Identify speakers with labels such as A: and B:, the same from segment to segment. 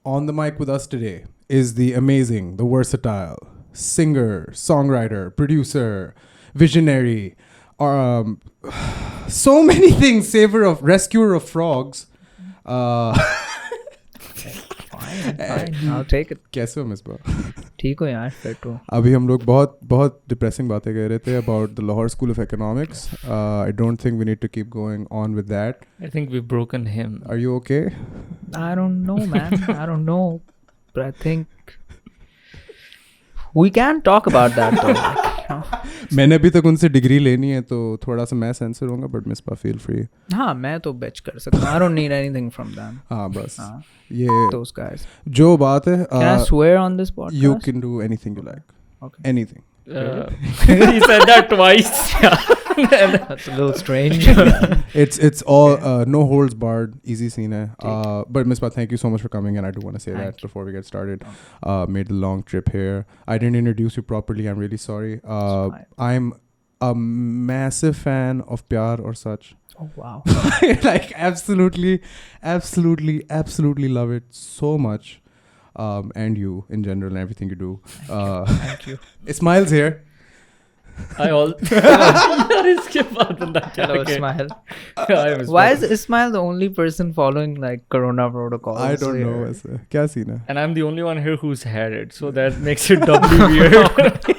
A: On the mic with us today is the amazing, the versatile singer, songwriter, producer, visionary, so many things. Saver of rescuer of frogs.
B: Fine, I'll take it.
A: कैसे हो मिसबा?
B: ठीक हो यार, fit हो.
A: अभी हम लोग बहुत डिप्रेसिंग बातें कर रहे थे about the Lahore School of Economics. I don't think we need to keep going on with that.
C: I think we've broken him.
A: Are you okay?
B: I don't know, man. I don't know. But I think we can talk about that though. Like, you know.
A: मैंने अभी तक उनसे degree लेनी है तो थोड़ा सा मैं सेंसर होऊंगा बट मिसबा फील फ्री.
B: हाँ, मैं तो bitch कर सकता हूँ. I don't need anything from them.
A: हाँ बस
B: हाँ,
A: ये
B: those guys.
A: जो बात है
B: Can I swear on this podcast?
A: you can do anything you like.
B: Okay.
A: Anything.
C: He said that twice.
B: That's a little strange.
A: It's all no holds barred, easy scene hai. But Misbah, thank you so much for coming, and I do want to say
B: Thank
A: that
B: you.
A: before we get started. Made the long trip here. I didn't introduce you properly. I'm really sorry.
B: fine.
A: I'm a massive fan of Pyar or Sach.
B: Oh wow.
A: Like absolutely love it so much. And you in general and everything you do.
B: Thank you.
A: Ismail's here.
C: I all. यार इसके बाद बंदा क्या
B: Hello,
C: कहे?
B: Ismail.
C: I was
B: Why is Ismail the only person following like Corona protocols?
A: I don't know.
B: here?
A: ऐसे क्या scene है?
C: And I'm the only one here who's had it, so that makes it doubly weird.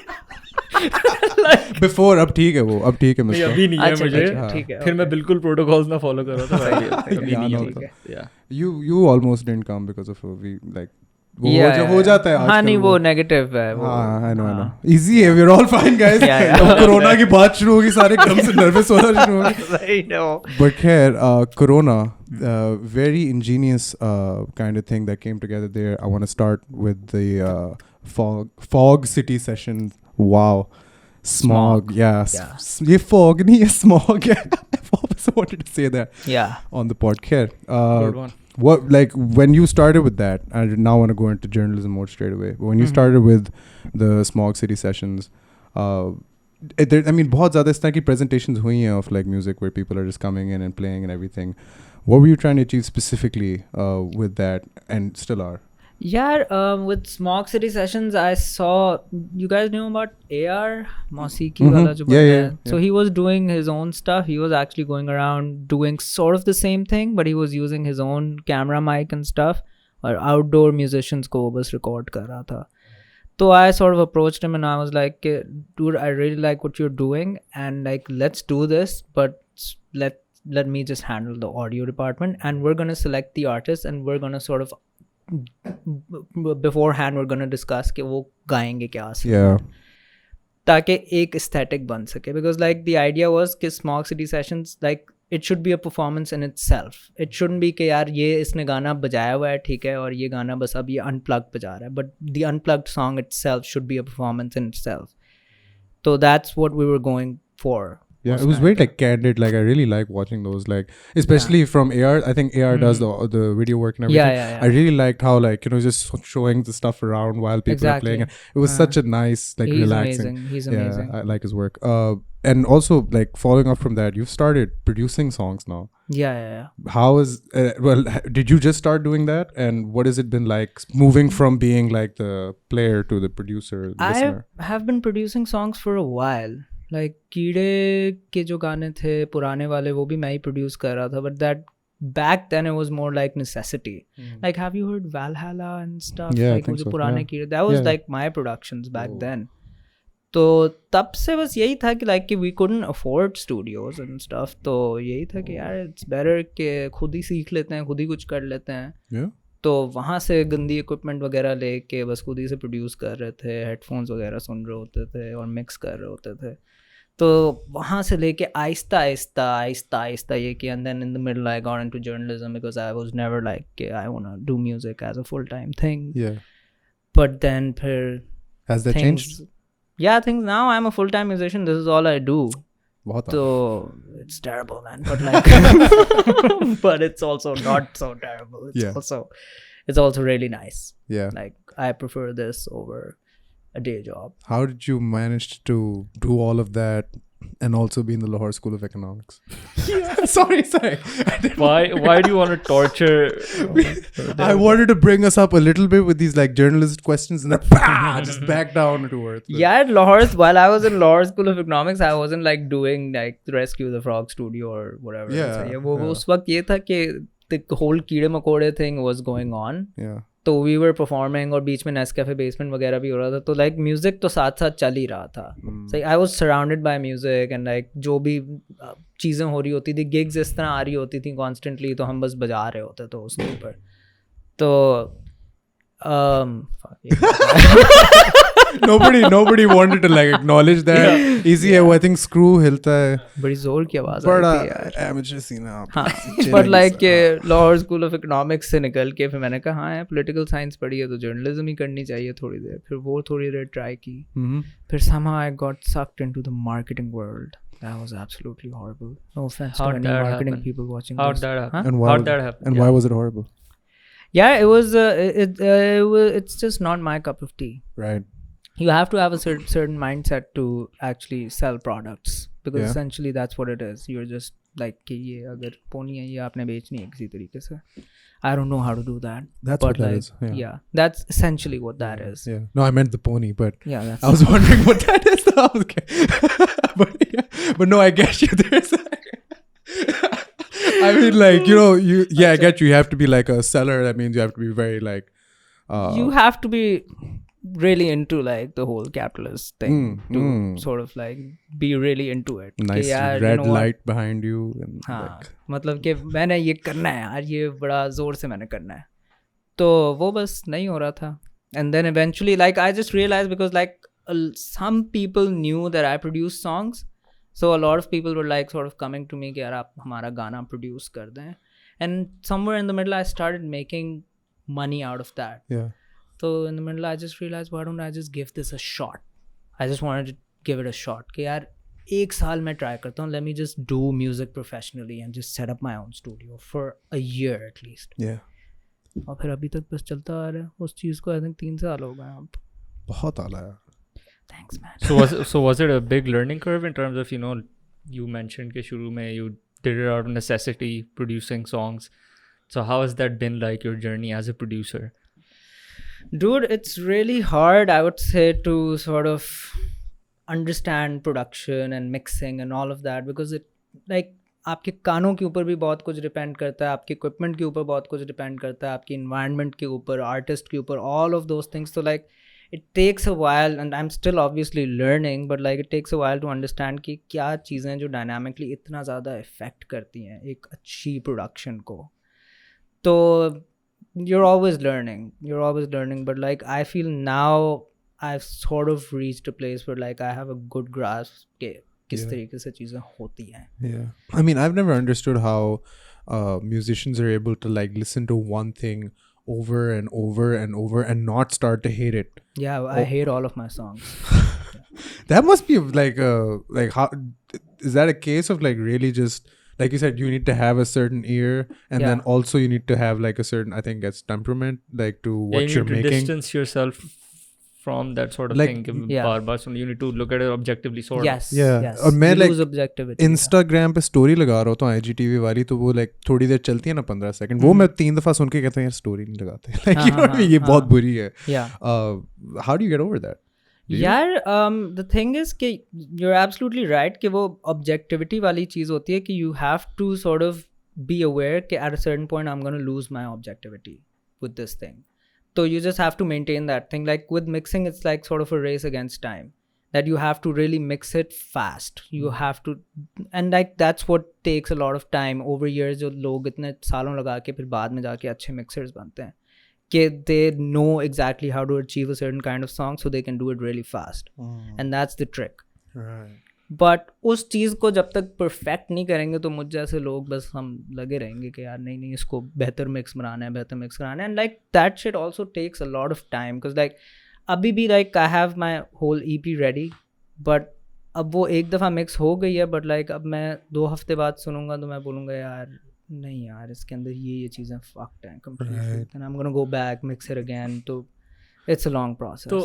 A: Before अब ठीक है वो, अब ठीक है
C: नहीं
A: मिस्टर.
C: अभी नहीं है
B: अच्छा,
C: मुझे.
B: अच्छा, ठीक है.
C: फिर मैं बिल्कुल प्रोटोकॉल्स ना फॉलो कर रहा था. अभी
A: Yeah,
C: नहीं
A: no,
C: है.
B: ठीक है.
C: Yeah.
A: You almost didn't come because of we like वो
B: Yeah,
A: हो
B: yeah.
A: जाता है
B: हाँ
A: आजकल
B: नहीं वो नेगेटिव है वो.
A: हाँ I know
B: हाँ.
A: easy है, we're all fine guys.
B: Yeah, yeah.
A: अब कोरोना की बात शुरू होगी सारे एकदम से नर्वस होना शुरू होंगे.
B: I know.
A: But खैर Corona, very ingenious kind of thing that came together there. I want to start with the fog city sessions. Wow. Smog. Yeah.
B: Yeah.
A: ये fog नहीं है, smog है. I've always wanted to say that
B: Yeah.
A: on the podcast.
C: Good one.
A: What, like, when you started with that, I now want to go into journalism mode straight away. But when you started with the Smog City sessions, I mean, बहुत ज़्यादा इस तरह की presentations हुई हैं of like music where people are just coming in and playing and everything. What were you trying to achieve specifically with that, and still are?
B: Yeah, with Smog City Sessions, I saw you guys knew about AR Mausiki wala jo
A: Yeah,
B: banda
A: yeah,
B: hai. So he was doing his own stuff. He was actually going around doing sort of the same thing, but he was using his own camera mic and stuff. और outdoor musicians को वो बस record कर रहा था. So I sort of approached him and I was like, dude, I really like what you're doing and like let's do this, but let me just handle the audio department and we're gonna select the artists and we're gonna sort of beforehand we're gonna discuss कि वो गाएंगे क्या
A: Yeah.
B: ताकि एक aesthetic बन सके because like the idea was कि Smog City Sessions like it should be a performance in itself. It shouldn't be कि यार ये इसने गाना बजाया हुआ है ठीक है और ये गाना बस अब ये unplugged बजा रहा है, but the unplugged song itself should be a performance in itself. So that's what we were going for.
A: Yeah, it was very like candid. Like I really like watching those. Like especially from AR. I think AR does the video work and everything.
B: Yeah.
A: I really liked how like just showing the stuff around while people are playing. It was such a nice like
B: He's
A: relaxing.
B: amazing. He's amazing.
A: Yeah, I like his work. And also like following up from that, you've started producing songs now.
B: Yeah.
A: How is did you just start doing that? And what has it been like moving from being like the player to the producer, listener?
B: I have been producing songs for a while. Like कीड़े के जो गाने थे पुराने वाले वो भी मैं ही produce कर रहा था, but that back then it was more like necessity. Like have you heard Valhalla and stuff?
A: Yeah, I
B: like
A: think
B: वो जो
A: so.
B: पुराने
A: Yeah.
B: कीड़े, that was
A: Yeah.
B: like my productions back then. तो तब से बस यही था कि like कि we couldn't afford studios and stuff, तो यही था कि यार it's better कि खुद ही सीख लेते हैं, खुद ही कुछ कर लेते हैं.
A: Yeah.
B: तो वहाँ से गंदी इक्विपमेंट वगैरह लेके बस खुद ही से प्रोड्यूस कर रहे थे, हेडफोन्स वगैरह सुन रहे होते थे और मिक्स कर रहे होते थे. तो वहाँ से लेके आहिस्ता आहिस्ता ये कि and then in the middle I got into journalism because I was never like I want to do music as a full-time thing.
A: Yeah.
B: But then फिर
A: Has that changed?
B: Yeah, things now I'm a full-time musician. This is all I do.
A: बहुत.
B: So it's terrible, man. But like, but it's also not so terrible. It's also really nice.
A: Yeah.
B: Like I prefer this over a day job.
A: How did you manage to do all of that and also be in the Lahore School of Economics. sorry.
C: Why do you want to torture?
A: I wanted to bring us up a little bit with these like journalist questions and then just back down to earth.
B: Yeah, at Lahore, while I was in Lahore School of Economics, I wasn't like doing like Rescue the Frog Studio or whatever.
A: Yeah,
B: वो उस वक्त ये था कि the whole कीड़े मकोड़े thing was going on.
A: Yeah.
B: तो we were performing और बीच में Nescafe basement वगैरह भी हो रहा था, तो like music तो साथ साथ चल ही रहा था. So I was surrounded by music and like जो भी चीज़ें हो रही होती थी, gigs इस तरह आ रही होती थी constantly, तो हम बस बजा रहे होते तो उसके ऊपर. तो
A: nobody wanted to like acknowledge that. Easy है वो, I think screw हिलता है.
B: बड़ी जोर की आवाज़ आ
A: बड़ा
B: रही थी यार.
A: amateur scene है आप.
B: हाँ, but like Lahore school of economics से निकल के फिर मैंने कहा हाँ यार पॉलिटिकल साइंस पढ़ी है तो जर्नलिज्म ही करनी चाहिए थोड़ी देर. फिर वो थोड़ी देर ट्राई की. फिर somehow I got sucked into the marketing world. That was absolutely horrible. No offense to any marketing people watching
C: How'd
B: this.
C: that happen?
A: And why?
C: How'd that happen?
A: And why was it horrible?
B: Yeah, it was. It's just not my cup of tea.
A: Right.
B: You have to have a certain mindset to actually sell products because
A: Yeah.
B: essentially that's what it is. You're just like कि ये अगर pony है ये आपने बेचनी है किसी तरीके से. I don't know how to do that.
A: That's
B: but
A: what that
B: like,
A: is. Yeah.
B: That's essentially what that is.
A: Yeah. No, I meant the pony, but
B: Yeah, that's
A: I was wondering what that is. But no, I get you. There's. I mean, like I get you. You have to be like a seller. That means you have to be very like.
B: You have to be really into like the whole capitalist thing to sort of like be really into it.
A: Nice
B: कि यार,
A: red
B: you know what?
A: light behind you. And
B: हाँ,
A: like,
B: मतलब कि मैंने ये करना है यार, ये बड़ा जोर से मैंने करना है, तो वो बस नहीं हो रहा था. And then eventually like I just realized because like some people knew that I produced songs, so a lot of people were like sort of coming to me कि यार आप हमारा गाना produce कर दें. And somewhere in the middle I started making money out of that.
A: yeah.
B: So in the middle I just realized why don't I just give this a shot. I just wanted to give it a shot कि यार एक साल मैं try करता हूँ, let me just do music professionally and just set up my own studio for a year at least.
A: Yeah.
B: और फिर अभी तक बस चलता आ रहा है उस चीज़ को. I think 3 साल हो गए अब.
A: बहुत आला है.
B: Thanks man.
C: So was it a big learning curve in terms of you mentioned कि शुरू में you did it out of necessity producing songs. So how has that been like your journey as a producer?
B: Dude, it's really hard I would say to sort of understand production and mixing and all of that because it like आपके कानों के ऊपर भी बहुत कुछ depend करता है, आपके इक्विपमेंट के ऊपर बहुत कुछ डिपेंड करता है, आपकी इन्वायरमेंट के ऊपर, आर्टिस्ट के ऊपर, ऑल ऑफ दोज थिंग्स. तो like it takes a while and I'm still obviously learning but like it takes a while to understand कि क्या चीज़ें जो dynamically इतना ज़्यादा इफ़ेक्ट करती हैं एक अच्छी प्रोडक्शन को. तो you're always learning but like I feel now I've sort of reached a place where like I have a good grasp के किस तरीके से चीज़ें होती हैं.
A: Yeah. I mean, I've never understood how musicians are able to like listen to one thing over and over and over and not start to hate it.
B: Yeah, I hate all of my songs.
A: That must be like how is that a case of like really just like you said you need to have a certain ear and then also you need to have like a certain I think it's temperament like to what
C: you
A: you're
C: need to
A: making.
C: distance yourself from that sort of
A: Like,
C: thing.
B: yeah.
C: So you need to look at it objectively sort
B: Yes.
C: of.
A: Yeah.
B: Yes.
A: और मैं
B: You
A: like
B: lose objectivity.
A: Instagram पे story लगा रहा होता हूँ IGTV वाली तो वो like थोड़ी देर चलती है ना 15 सेकंड वो मैं 3 दफा सुन के कहता हूँ यार स्टोरी नहीं लगाते like you know what I mean? ये बहुत बुरी है.
B: Yeah.
A: How do you get over that?
B: यार the thing is कि you're absolutely right कि वो objectivity वाली चीज़ होती है कि you have to sort of be aware कि at a certain point I'm going to lose my objectivity with this thing. So you just have to maintain that thing. Like with mixing, it's like sort of a race against time. That you have to really mix it fast. You have to, and like that's what takes a lot of time. Over years, जो लोग इतने सालों लगा के फिर बाद में जाके अच्छे mixers बनते हैं कि they know exactly how to achieve a certain kind of song, so they can do it really fast. And that's the trick.
A: Right.
B: But उस चीज़ को जब तक परफेक्ट नहीं करेंगे तो मुझ जैसे लोग बस हम लगे रहेंगे कि यार नहीं इसको बेहतर मिक्स बनाना है and like that shit also takes a lot of time because like अभी भी like I have my whole EP ready but अब वो एक दफ़ा मिक्स हो गई है बट लाइक अब मैं 2 हफ्ते बाद सुनूंगा तो मैं बोलूँगा यार नहीं यार इसके अंदर ये चीज़ें फक्ड हैं completely and I am gonna go back mix it again तो it's a long process.
C: So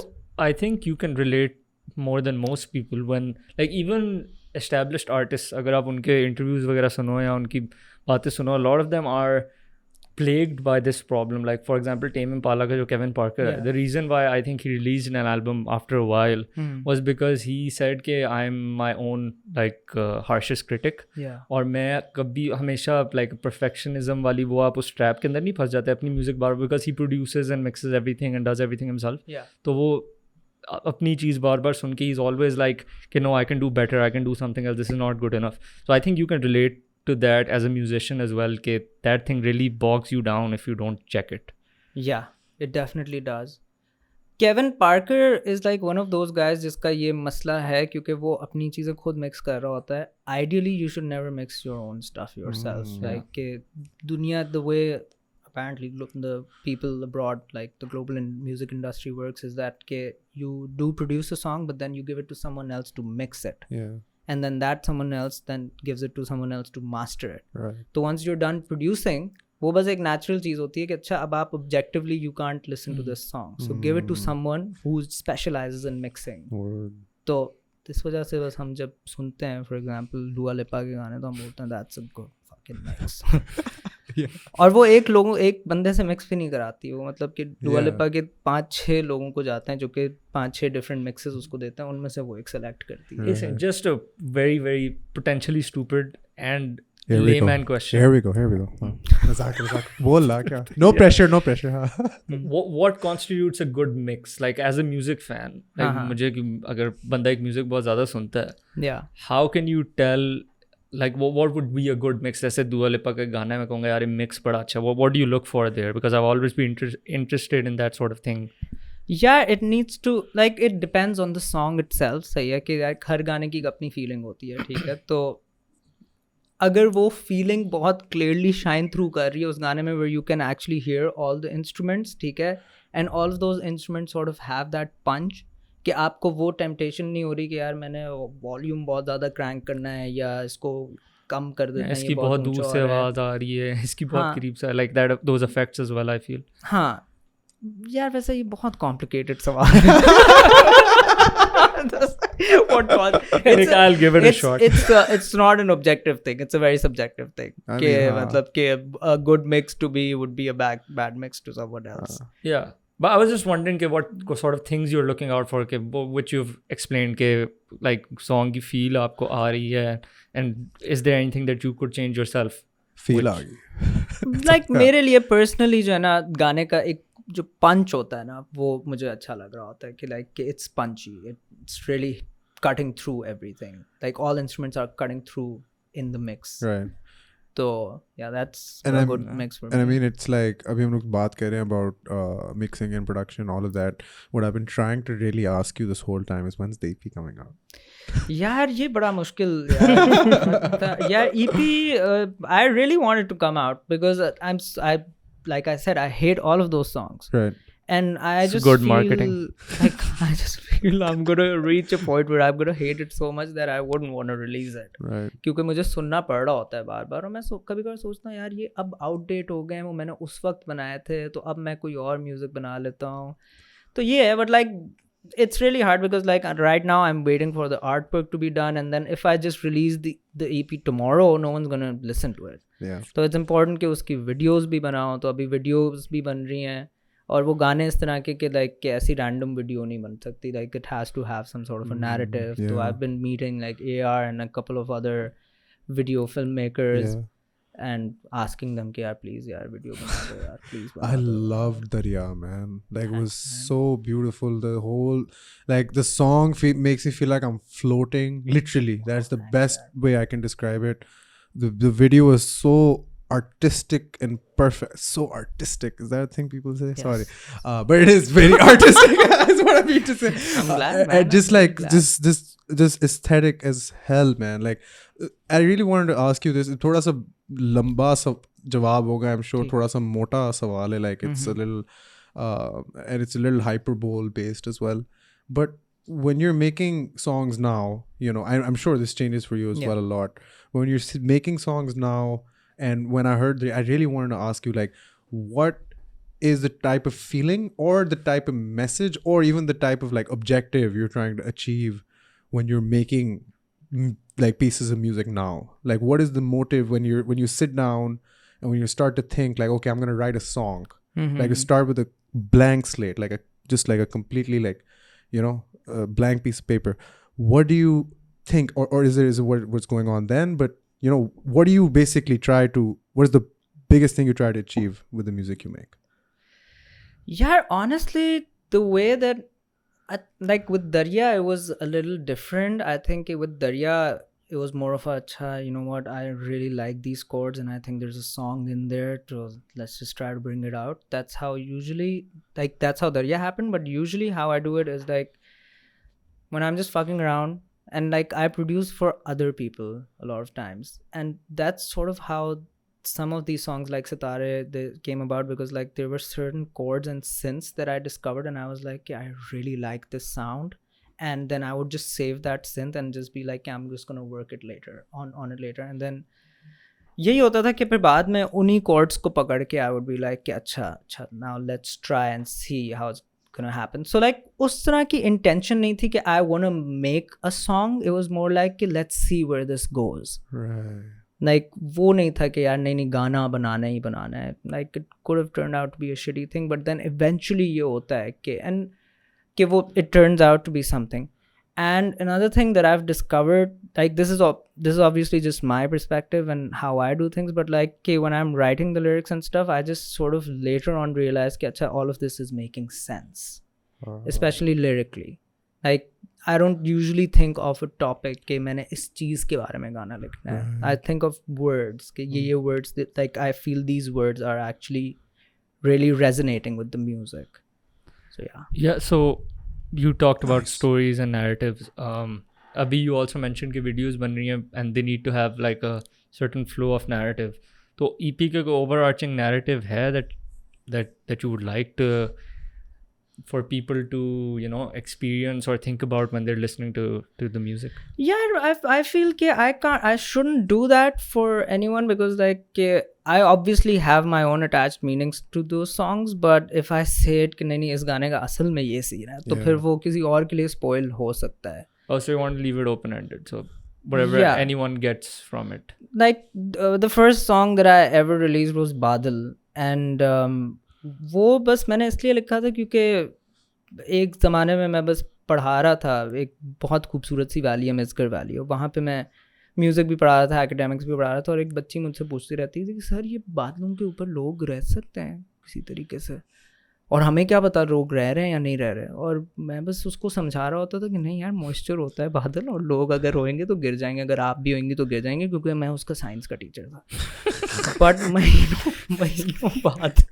C: I think you can relate more than most people when like even established artists, अगर आप उनके interviews वगैरह सुनो या उनकी बातें सुनो, a lot of them are plagued by this problem. Like for example, Tame Impala का जो Kevin Parker है,
B: Yeah.
C: the reason why I think he released an album after a while was because he said कि I'm my own like harshest critic.
B: Yeah.
C: और मैं कभी हमेशा like perfectionism वाली वो आप उस trap के अंदर नहीं फंस जाते अपनी music bar, because he produces and mixes everything and does everything himself.
B: Yeah.
C: तो वो अपनी चीज़ बार बार सुन के he's always like कि no, I can do better, I can do something else, this is not good enough. So I think you can relate to that as a musician as well, कि that thing really bogs you down if you don't check it.
B: Yeah, it definitely does. Kevin Parker is like one of those guys जिसका ये मसला है क्योंकि वो अपनी चीज़ें खुद मिक्स कर रहा होता है. Ideally, you should never mix your own stuff yourself. Like कि दुनिया the way apparently the people abroad, like the global music industry works, is that कि you do produce a song but then you give it to someone else to mix it.
A: Yeah.
B: And then that someone else then gives it to someone else to master it.
A: Right.
B: So once you're done producing, वो बस एक natural चीज़ होती है कि अच्छा अब आप objectively you can't listen to this song, so give it to someone who specializes in mixing.
A: Word.
B: तो इस वजह से बस हम जब सुनते हैं for example Dua Lipa के गाने तो हम बोलते हैं that's a good fucking mix.
A: Yeah.
B: और वो एक बंदे से मिक्स भी नहीं कराती वो, मतलब कि Dua
A: Yeah.
B: Lipa के 5-6 लोगों को जाते हैं जो कि 5-6 different mixes उसको देते हैं, उनमें से वो एक select करती है.
C: It's just a very very potentially stupid and
A: Here we go.
C: layman question.
A: Here we go. Exactly. बोल ला क्या? No pressure. हाँ.
C: What constitutes a good mix? Like as a music fan, like मुझे कि अगर बंदा एक music बहुत ज़्यादा सुनता है,
B: Yeah.
C: how can you tell like what would be a good mix? जैसे Dua Lipa का गाना मैं कहूँगा यार ये mix बड़ा अच्छा. What do you look for there? Because I've always been interested in that sort of thing.
B: Yeah, it needs to, like, it depends on the song itself. सही है कि यार हर गाने की अपनी फीलिंग होती है, ठीक है. तो अगर वो फीलिंग बहुत क्लियरली शाइन थ्रू कर रही है उस गाने में, where you can actually hear all the instruments, ठीक है, and all of those instruments sort of have that punch, कि आपको वो टेम्पटेशन नहीं हो रही कि यार मैंने वॉल्यूम बहुत ज़्यादा क्रैंक करना है या इसको कम कर देना है,
C: इसकी बहुत दूर से आवाज़ आ रही है, इसकी बहुत करीब से, like that those effects as well I feel.
B: हाँ यार वैसे ये बहुत कॉम्प्लिकेटेड सवाल है.
C: I'll give it a shot.
B: It's not an objective thing. It's a very subjective thing.
A: I
B: कि
A: mean,
B: मतलब कि a good mix to be would be a bad mix to someone else.
C: Yeah. But I was just wondering what sort of things you're looking out for, which you've explained, like song की feel आपको आ रही है, and is there anything that you could change yourself?
A: Feel आ गई.
B: Like मेरे लिए personally जो है ना गाने का एक जो पंच होता है ना वो मुझे अच्छा लग रहा होता है कि like it's punchy, it's really cutting through everything, like all instruments are cutting through in the mix.
A: Right.
B: So yeah, that's
A: And
B: a
A: I'm-
B: good mix for me.
A: And I mean, it's like अभी हम लोग बात कर रहे हैं about mixing and production, all of that. What I've been trying to really ask you this whole time is when's the EP coming out?
B: यार ये बड़ा मुश्किल यार. यार EP I really wanted to come out because I like I said I hate all of those songs,
A: Right.
B: and I
C: It's
B: just
C: good
B: feel
C: marketing.
B: like I just feel I'm gonna reach a point where I'm gonna hate it so much that I wouldn't want to release it.
A: Right.
B: क्योंकि मुझे सुनना पड़ रहा होता है बार बार, और मैं कभी कभार सोचता हूँ यार ये अब आउटडेट हो गए हैं, वो मैंने उस वक्त बनाए थे तो अब मैं कोई और म्यूजिक बना लेता हूँ. तो ये है, but like it's really hard because like right now I'm waiting for the artwork to be done, and then if I just release the EP tomorrow, no one's gonna listen to it.
A: Yeah.
B: तो it's important कि उसकी videos भी बनाओ. तो अभी videos भी बन रही हैं, और वो गाने इस तरह के लाइक कि ऐसी रैंडम वीडियो नहीं बन सकती, like it has to have some sort of a narrative. तो I have been meeting like AR and a couple of other video filmmakers and asking them कि यार प्लीज़ यार वीडियो बना दो यार please.
A: I loved Darya, man. Like it was so beautiful. The whole, like the song makes me feel like I'm floating. Literally, that's the best way I can describe it. The video was so artistic and perfect. So artistic. Is that a thing people say?
B: Yes.
A: Sorry, but it is very artistic. That's what I mean to say.
B: I'm glad, man.
A: Just like
B: I'm glad.
A: just aesthetic as hell, man. Like I really wanted to ask you this. थोड़ा सा लंबा सा जवाब होगा. I'm sure थोड़ा सा मोटा सवाल है. Like it's a little, and it's a little hyperbole based as well. But when you're making songs now, you know, I'm sure this changes for you as well a lot. When you're making songs now, and when I heard, I really wanted to ask you, like, what is the type of feeling or the type of message or even the type of like objective you're trying to achieve when you're making like pieces of music now? Like, what is the motive when you sit down and when you start to think like, okay, I'm going to write a song, like you start with a blank slate, like a completely like, a blank piece of paper. What do you think, or is it what's going on then? But what do you basically what is the biggest thing you try to achieve with the music you make?
B: Yeah, honestly, the way that like with Darya, it was a little different. I think with Darya, it was more of a, you know what, I really like these chords and I think there's a song in there, so let's just try to bring it out. That's how Darya happened. But usually how I do it is like when I'm just fucking around, and like I produce for other people a lot of times, and that's sort of how some of these songs like Sitare, they came about, because like there were certain chords and synths that I discovered and I was like, yeah, I really like this sound. And then I would just save that synth and just be like, yeah, I'm just gonna work it later on it later. And then यही होता था कि फिर बाद में उन्हीं chords को पकड़ के I would be like, अच्छा now let's try and see how it's gonna happen. So like उस तरह की intention नहीं थी कि I wanna make a song. It was more like कि let's see where this goes.
A: Right.
B: Like वो नहीं था कि यार नहीं गाना बनाना ही बनाना है. Like it could have turned out to be a shitty thing, but then eventually ये होता है कि वो it turns out to be something. And another thing that I've discovered, like this is obviously just my perspective and how I do things, but like when I'm writing the lyrics and stuff, I just sort of later on realized that all of this is making sense, especially lyrically. Like I don't usually think of a topic कि मैंने इस चीज़ के बारे में गाना लिखना है. I think of words कि ये words that like I feel these words are actually really resonating with the music. So yeah. So you talked about stories and narratives. Abhi, you also mentioned कि videos बन रही हैं and they need to have like a certain flow of narrative. तो EP का कोई overarching narrative है that you would like to for people to experience or think about when they're listening to the music? Yeah, I feel that I shouldn't do that for anyone, because like I obviously have my own attached meanings to those songs, but if I say it कि नहीं इस गाने का असल में ये scene है, तो फिर वो किसी और के लिए spoil हो सकता है. Oh, so you want to leave it open-ended, so whatever anyone gets from it. Like the first song that I ever released was Badal, and वो बस मैंने इसलिए लिखा था क्योंकि एक ज़माने में मैं बस पढ़ा रहा था एक बहुत खूबसूरत सी वैली है, मिसगर वैली, और वहाँ पे मैं म्यूज़िक भी पढ़ा रहा था, एकेडमिक्स भी पढ़ा रहा था, और एक बच्ची मुझसे पूछती रहती थी कि सर ये बादलों के ऊपर लोग रह सकते हैं किसी तरीके से, और हमें क्या पता लोग रह रहे हैं या नहीं रह रहे हैं. और मैं बस उसको समझा रहा होता था कि नहीं यार, मॉइस्चर होता है बादल, और लोग अगर रोएंगे तो गिर जाएंगे, अगर आप भी होंगे तो गिर जाएंगे, क्योंकि मैं उसका साइंस का टीचर था. बट महीनों बाद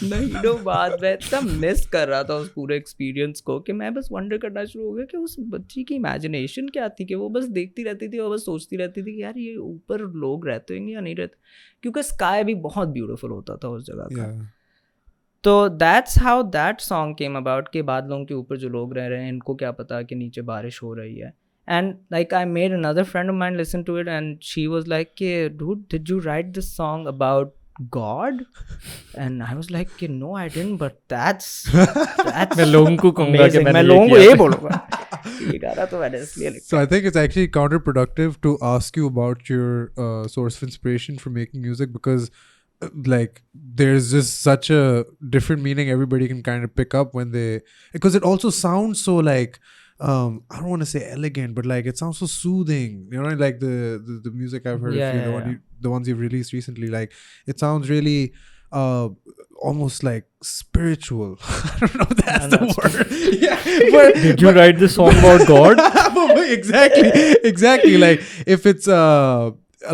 B: मैं इतना मिस कर रहा था उस पूरे एक्सपीरियंस को कि मैं बस वंडर करना शुरू हो गया कि उस बच्ची की इमेजिनेशन क्या थी, कि वो बस देखती रहती थी और बस सोचती रहती थी कि यार ये ऊपर लोग रहते होंगे या नहीं रहते, क्योंकि स्काई भी बहुत ब्यूटीफुल होता था उस जगह का. तो that's how that song came about कि बादलों के ऊपर जो लोग रह रहे हैं इनको क्या पता कि नीचे बारिश हो रही है. And like I made another friend of mine listen to it, and she was like, dude, did you write this song about God? And I was like, no, I didn't, but that's मैं लोगों को कहूँगा कि मैं लोगों को ये बोलूँगा. ये गाना तो मैंने इसलिए लिखा. So I think it's actually counterproductive to ask you about your source of inspiration for making music, because like there's just such a different meaning everybody can kind of pick up when they, because it also sounds so like I don't want to say elegant, but like it sounds so soothing, like the music I've heard of you, the ones you've released recently, like it sounds really almost like spiritual. I don't know if that's the word. But did you write the song about God? exactly like if it's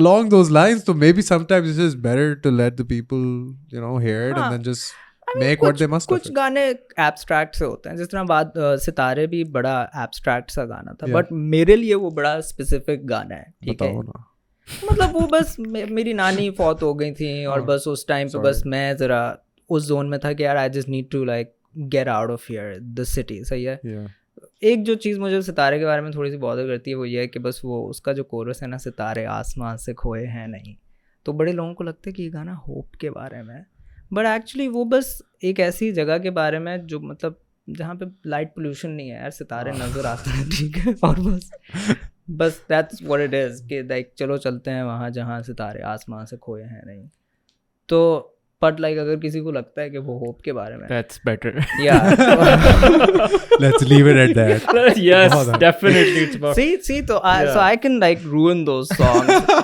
B: along those lines, so maybe sometimes it's just better to let the people hear it and then just make what they must. कुछ गाने abstract से होते हैं, जिस तरह सितारे भी बड़ा abstract सा गाना था, but मेरे लिए वो बड़ा specific गाना है. ठीक है, मतलब वो बस मेरी नानी फौत हो गई थी और बस उस टाइम पे बस मैं ज़रा उस जोन में था कि यार I just need to like get out of here, the city. सही है. एक जो चीज़ मुझे सितारे के बारे में थोड़ी सी बॉदर करती है वो ये है कि बस वो उसका जो कोरस है ना, सितारे आसमान से खोए हैं नहीं, तो बड़े लोगों को लगता है कि ये गाना होप के बारे में, बट एक्चुअली वो बस एक ऐसी जगह के बारे में जो मतलब जहाँ पे लाइट पोल्यूशन नहीं है यार, सितारे नज़र आते हैं. ठीक है, और बस बस that's what it is कि like चलो चलते हैं वहाँ जहाँ सितारे आसमान से खोए हैं नहीं तो बट लाइक अगर किसी को लगता है कि वो होप के बारे में
C: That's better.
A: Let's leave it at that.
C: Yes,
A: बहुत
C: definitely. It's about
B: see so I can like ruin those songs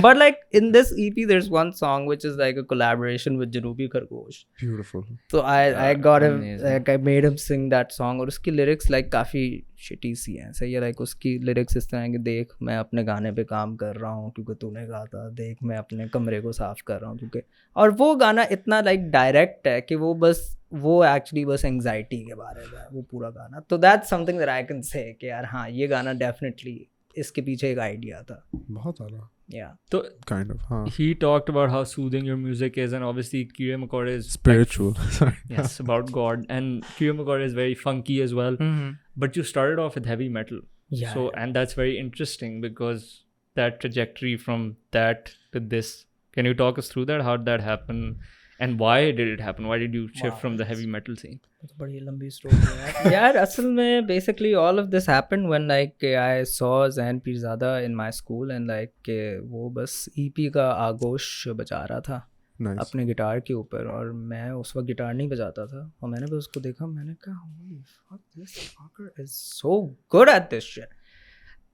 B: but like in this EP there's one song which is like a collaboration with Janubi Khargosh
A: Beautiful.
B: so I got him
C: amazing.
B: like I made him sing that song और उसकी lyrics like काफ़ी shitty सी हैं सही है like उसकी lyrics इस तरह है कि देख मैं अपने गाने पे काम कर रहा हूँ क्योंकि तूने कहा था देख मैं अपने कमरे को साफ कर रहा हूँ क्योंकि और वो गाना इतना like direct है कि वो बस वो एक्चुअली बस एंग्जाइटी के बारे में है वो पूरा गाना तो that's something that I can say कि यार हाँ ये गाना डेफिनेटली इसके पीछे एक आइडिया था
A: बहुत ज़्यादा.
B: या
C: So
A: Kind of. Huh.
C: he talked about how soothing your music is, and obviously Kyrie Makore is
A: Spiritual. Sorry.
C: yes, about God, and Kyrie Makore is very funky as well. But you started off with heavy metal,
B: yeah
C: so and that's very interesting because that trajectory from that to this. Can you talk us through that? How did that happen, and why did it happen? Why did you shift
B: Wow,
C: from the heavy metal scene?
B: तो बड़ी लंबी story है यार असल में basically all of this happened when like I saw Zain Peerzada in my school and like वो बस EP का आगोश बजा रहा था
A: Nice.
B: अपने गिटार के ऊपर और मैं उस वक्त गिटार नहीं बजाता था और मैंने भी उसको देखा मैंने कहा Holi fuck this फकर is so good at this shit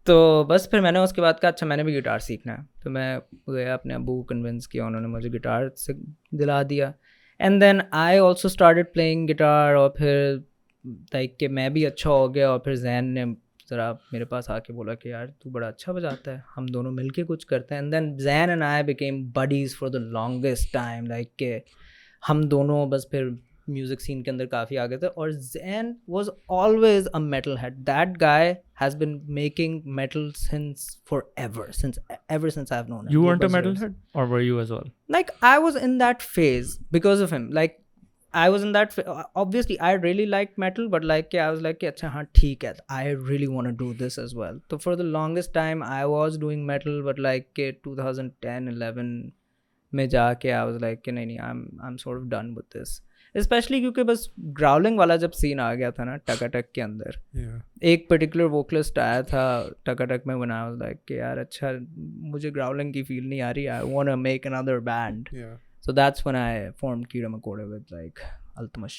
B: तो बस फिर मैंने उसके बाद कहा अच्छा मैंने भी गिटार सीखना है तो मैं गया अपने अबू को कन्विंस किया उन्होंने मुझे गिटार से दिला दिया and then I also started playing guitar और फिर लाइक कि मैं भी अच्छा हो गया और फिर जैन ने ज़रा मेरे पास आके बोला कि यार तू बड़ा अच्छा बजाता है हम दोनों मिलके कुछ करते हैं and then Jain and I became buddies for the longest time like के हम दोनों बस फिर म्यूज़िक सीन के अंदर काफ़ी आगे थे और Jain was always a metal head that guy has been making metal since ever since I have known
C: You weren't a metalhead, or were you as well?
B: like I was in that phase because of him like I was in that obviously I really liked metal but like I was like अच्छा हाँ ठीक है I really want to do this as well so for the longest time I was doing metal but like 2010-11 में जाके I was like कि नहीं I'm sort of done with this especially क्योंकि बस ग्राउलिंग वाला जब सीन आ गया था ना टकाटक के अंदर
A: Yeah.
B: एक पर्टिकुलर वोकलिस्ट आया था टकाटक में when I was like कि यार अच्छा मुझे ग्राउलिंग की फील नहीं आ रही I want to make another band
A: Yeah.
B: so that's when I formed Kyrie Makore with like Altamash.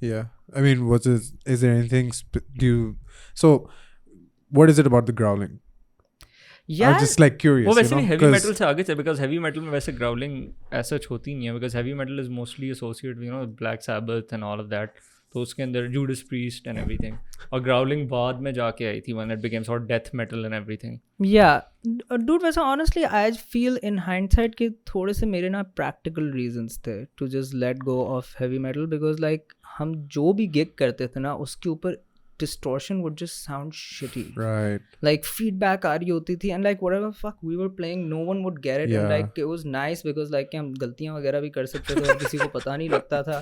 A: Yeah. I mean, is there anything so what is it about the growling?
B: Yeah.
A: I'm just like curious.
C: वो
A: you
C: वैसे
A: know,
C: नहीं heavy
A: 'cause-
C: metal से आगे से because heavy metal में वैसे growling as such होती नहीं है because heavy metal is mostly associated with with Black Sabbath and all of that तो उसके अंदर Judas Priest and everything और growling बाद में जाके आई थी when it became sort of death metal and everything.
B: Yeah. Dude, वैसे honestly I feel in hindsight कि थोड़े से मेरे ना practical reasons थे to just let go of heavy metal because like हम जो भी gig करते थे ना उसके ऊपर distortion would just sound shitty.
A: Right.
B: Like feedback आ रही होती थी and like whatever fuck we were playing no one would get it and
A: Yeah.
B: like it was nice because like कि हम गलतियाँ वगैरह भी कर सकते थे और किसी को पता नहीं लगता था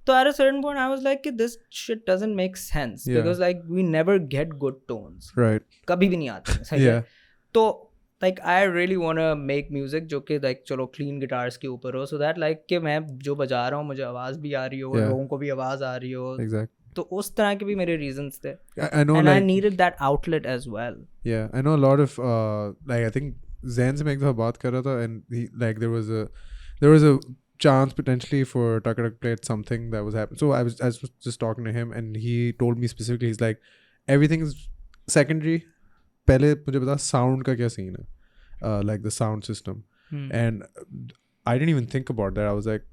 B: तो at a certain point I was like कि this shit doesn't make sense
A: Yeah.
B: because like we never get good tones
A: Right.
B: कभी भी नहीं आते हैं सही है
A: Yeah.
B: तो like I really wanna make music जो कि like चलो clean guitars के ऊपर हो so that like कि मैं जो बजा रहा हूँ मुझे आवाज़ भी आ रही हो
A: Yeah.
B: लोगों को भी आवाज़ आ रही हो
A: Exactly.
B: तो उस तरह के भी मेरे reasons थे
A: I know
B: and I
A: like
B: needed that outlet as well.
A: yeah, I know a lot of like I think Zain se मैं एक दफा बात कर रहा था and he like there was a chance potentially for Tucker to play at something that was happening. So I was just talking to him and he told me specifically he's like everything is secondary. पहले मुझे बता sound का क्या scene है like the sound system and I didn't even think about that. I was like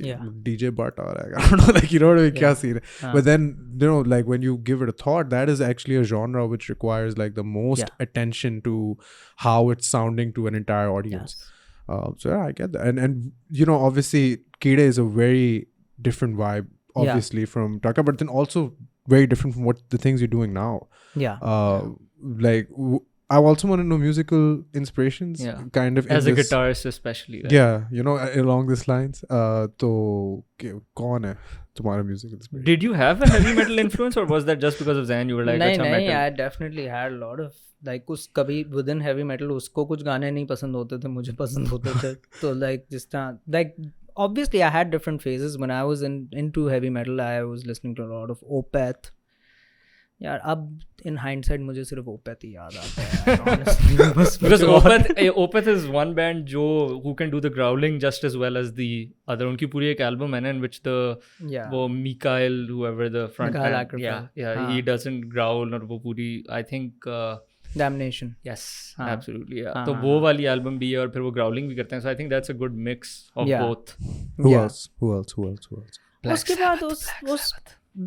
B: Yeah.
A: DJ Butt or like, I don't know like you know what I mean क्या scene है but then you know like when you give it a thought that is actually a genre which requires like the most attention to how it's sounding to an entire audience. So yeah, I get that and you know obviously Kide is a very different vibe obviously from Taka but then also very different from what the things you're doing now.
B: Yeah.
A: Like I also want to know musical inspirations kind of
C: as a guitarist especially right?
A: Yeah, you know along these lines तो कौन है तुम्हारा musical inspiration?
C: Did you have a heavy metal influence or was that just because of Zayn you were like
B: नहीं
C: अच्छा
B: नहीं
C: metal?
B: I definitely had a lot of like कुछ कभी within heavy metal उसको कुछ गाने नहीं पसंद होते थे मुझे पसंद होते थे तो like जिस तरह like obviously I had different phases when I was into heavy metal I was listening to a lot of Opeth यार अब in hindsight मुझे सिर्फ Opeth ही याद आता है honestly बस
C: Because
B: मुझे
C: Opeth is one band जो who can do the growling just as well as the other. उनकी पूरी एक album है ना in which the
B: yeah
C: वो Mikael whoever the front
B: Mikael
C: man,
B: Akerfeld.
C: yeah
B: हाँ.
C: he doesn't growl और वो पूरी I think
B: Damnation
C: yes
B: हाँ.
C: absolutely yeah.
B: हाँ,
C: तो
B: हाँ,
C: वो
B: हाँ.
C: वाली album भी है और फिर वो growling भी करते हैं, so I think that's a good mix of
B: Yeah.
C: both.
A: Who
B: Yeah.
A: else? Who else? Who else? Who else?
B: उसके बाद उस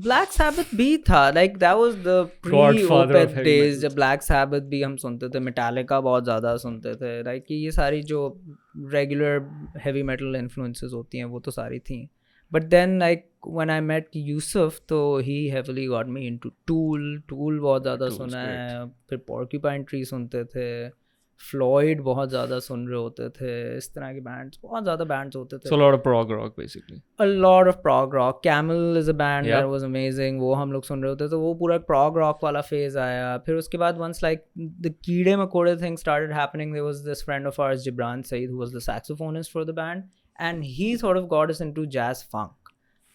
B: Black Sabbath भी था, like that was the
C: Godfather of
B: pre-Opeth
C: heavy
B: days
C: metal.
B: जब Black Sabbath भी हम सुनते थे, Metallica बहुत ज़्यादा सुनते थे, like ये सारी जो regular heavy metal influences होती हैं वो तो सारी थी. But then like when I met Yusuf तो he heavily got me into Tool बहुत ज़्यादा
C: Tool's
B: सुना
C: great.
B: है, फिर Porcupine Tree सुनते थे, फ्लॉयड बहुत ज़्यादा सुन रहे होते थे, इस तरह के बैंड्स बहुत ज़्यादा बैंड्स होते थे.
C: So a lot of prog rock basically.
B: A lot of prog rock. Camel is a band
C: Yeah.
B: that was amazing. वो हम लोग सुन रहे होते, तो वो पूरा prog rock वाला phase आया. फिर उसके बाद once like the कीड़े मकोड़े thing started happening, there was this friend of ours, Gibran Saeed, who was the saxophonist for the band, and he sort of got us into jazz funk.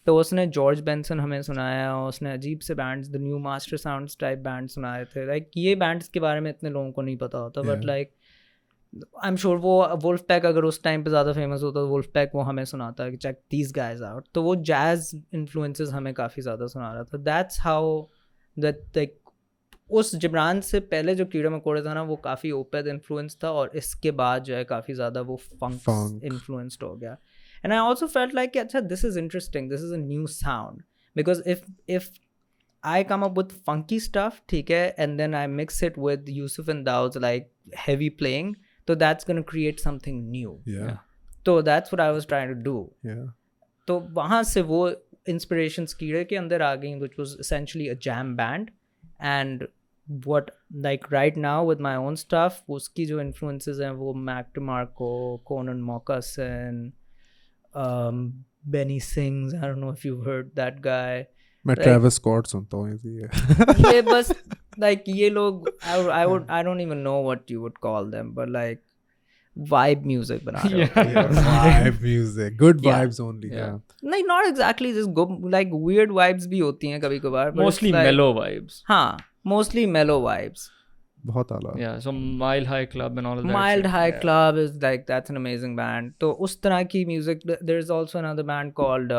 B: तो उसने George Benson हमें सुनाया, उसने अजीब से bands, the new master sounds type band सुनाए थे. Like ये बैंड्स के बारे में इतने लोगों को नहीं पता होता, but like I am sure वो वुल्फ पैक अगर उस टाइम पे ज़्यादा फेमस होता तो वुल्फ पैक वो हमें सुनाता कि चेक दीज गाइज आउट. तो वो जैज इन्फ्लुएंसेस हमें काफ़ी ज़्यादा सुना रहा था. दैट्स हाउ दैट लाइक उस जिब्रान से पहले जो कीड़े मकोड़े था ना वो काफ़ी ओपेथ इन्फ्लुएंस था, और इसके बाद जो है काफ़ी ज़्यादा वो फंक इन्फ्लुएंस्ड हो गया. And I also felt like, अच्छा, this is interesting. This is a new sound. Because if I come up with funky stuff, ठीक है, and then I mix it with Yusuf and Daoud's like heavy playing, so that's going to create something new.
A: Yeah.
B: So that's what I was trying to do.
A: Yeah.
B: तो वहाँ से वो inspirations कीड़े के अंदर आ गई, which was essentially a jam band. And what like right now with my own stuff, उसकी जो influences हैं वो Mac DeMarco, Conan Moccasin, Benny Sings. I don't know if you've heard that guy.
A: मैं
B: Like-
A: Travis Scott सुनता हूँ इसी
B: ये बस like ये लोग I don't even know what you would call them, but like vibe music बना रहे होते हैं.
A: vibe music, good
B: Yeah.
A: vibes only.
C: Yeah.
A: Yeah.
B: Like not exactly just go like weird vibes भी होती हैं कभी कभार, but it's
C: Mostly
B: like,
C: mellow vibes.
B: हाँ, mostly mellow vibes.
A: बहुत आला.
C: Yeah, so Mile High Club and all of that.
B: Mild
C: shit.
B: High
C: Yeah.
B: Club is like that's an amazing band. तो उस तरह की music. There's also another band called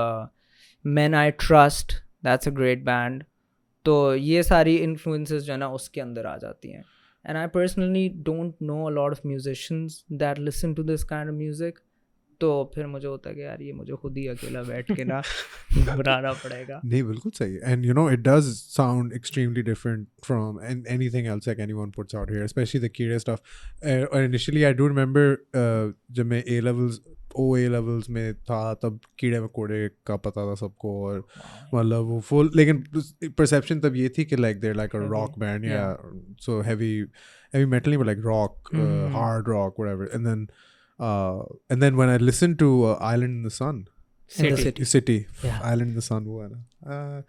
B: Men I Trust. That's a great band. तो ये सारी influences जो है ना उसके अंदर आ जाती हैं. And I personally don't know a lot of musicians that listen to this kind of music. तो फिर मुझे होता है कि यार ये मुझे खुद ही अकेला बैठ के ना बनाना पड़ेगा.
A: नहीं बिल्कुल सही. And you know it does sound extremely different from anything else like anyone puts out here, especially the Kire stuff. Initially I do remember जब मैं OA levels में था तब कीड़े मकोड़े का पता था सबको, और मतलब वो full, लेकिन perception तब ये थी कि like they're like a rock band, yeah, so heavy metal but like rock, hard rock, whatever. And then when I listened to Island in the Sun,
B: In the
A: City,
B: Yeah.
A: Island in the Sun, वो है ना,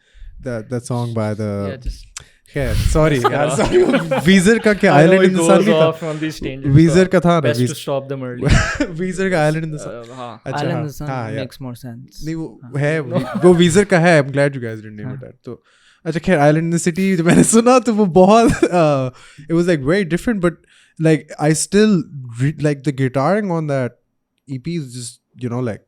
A: that song by the
C: Yeah, just
A: खैर sorry यार, sorry Weezer का क्या
C: I know
A: Island
C: it
A: in the
C: goes
A: Sun नहीं
C: off
A: था,
C: on these tangents.
A: Weezer का था ना,
C: Best to stop them early.
A: Weezer का Island in the Sun.
C: हाँ.
A: अच्छा,
B: Island in
A: हाँ,
B: the Sun
A: हाँ, yeah.
B: makes more sense.
A: नहीं वो है वो Weezer का है. I'm glad you guys didn't name it that. तो अच्छा खैर Island in the City जब मैंने सुना तो वो बहुत it was like very different, but like I still like the guitaring on that EP is just, you know, like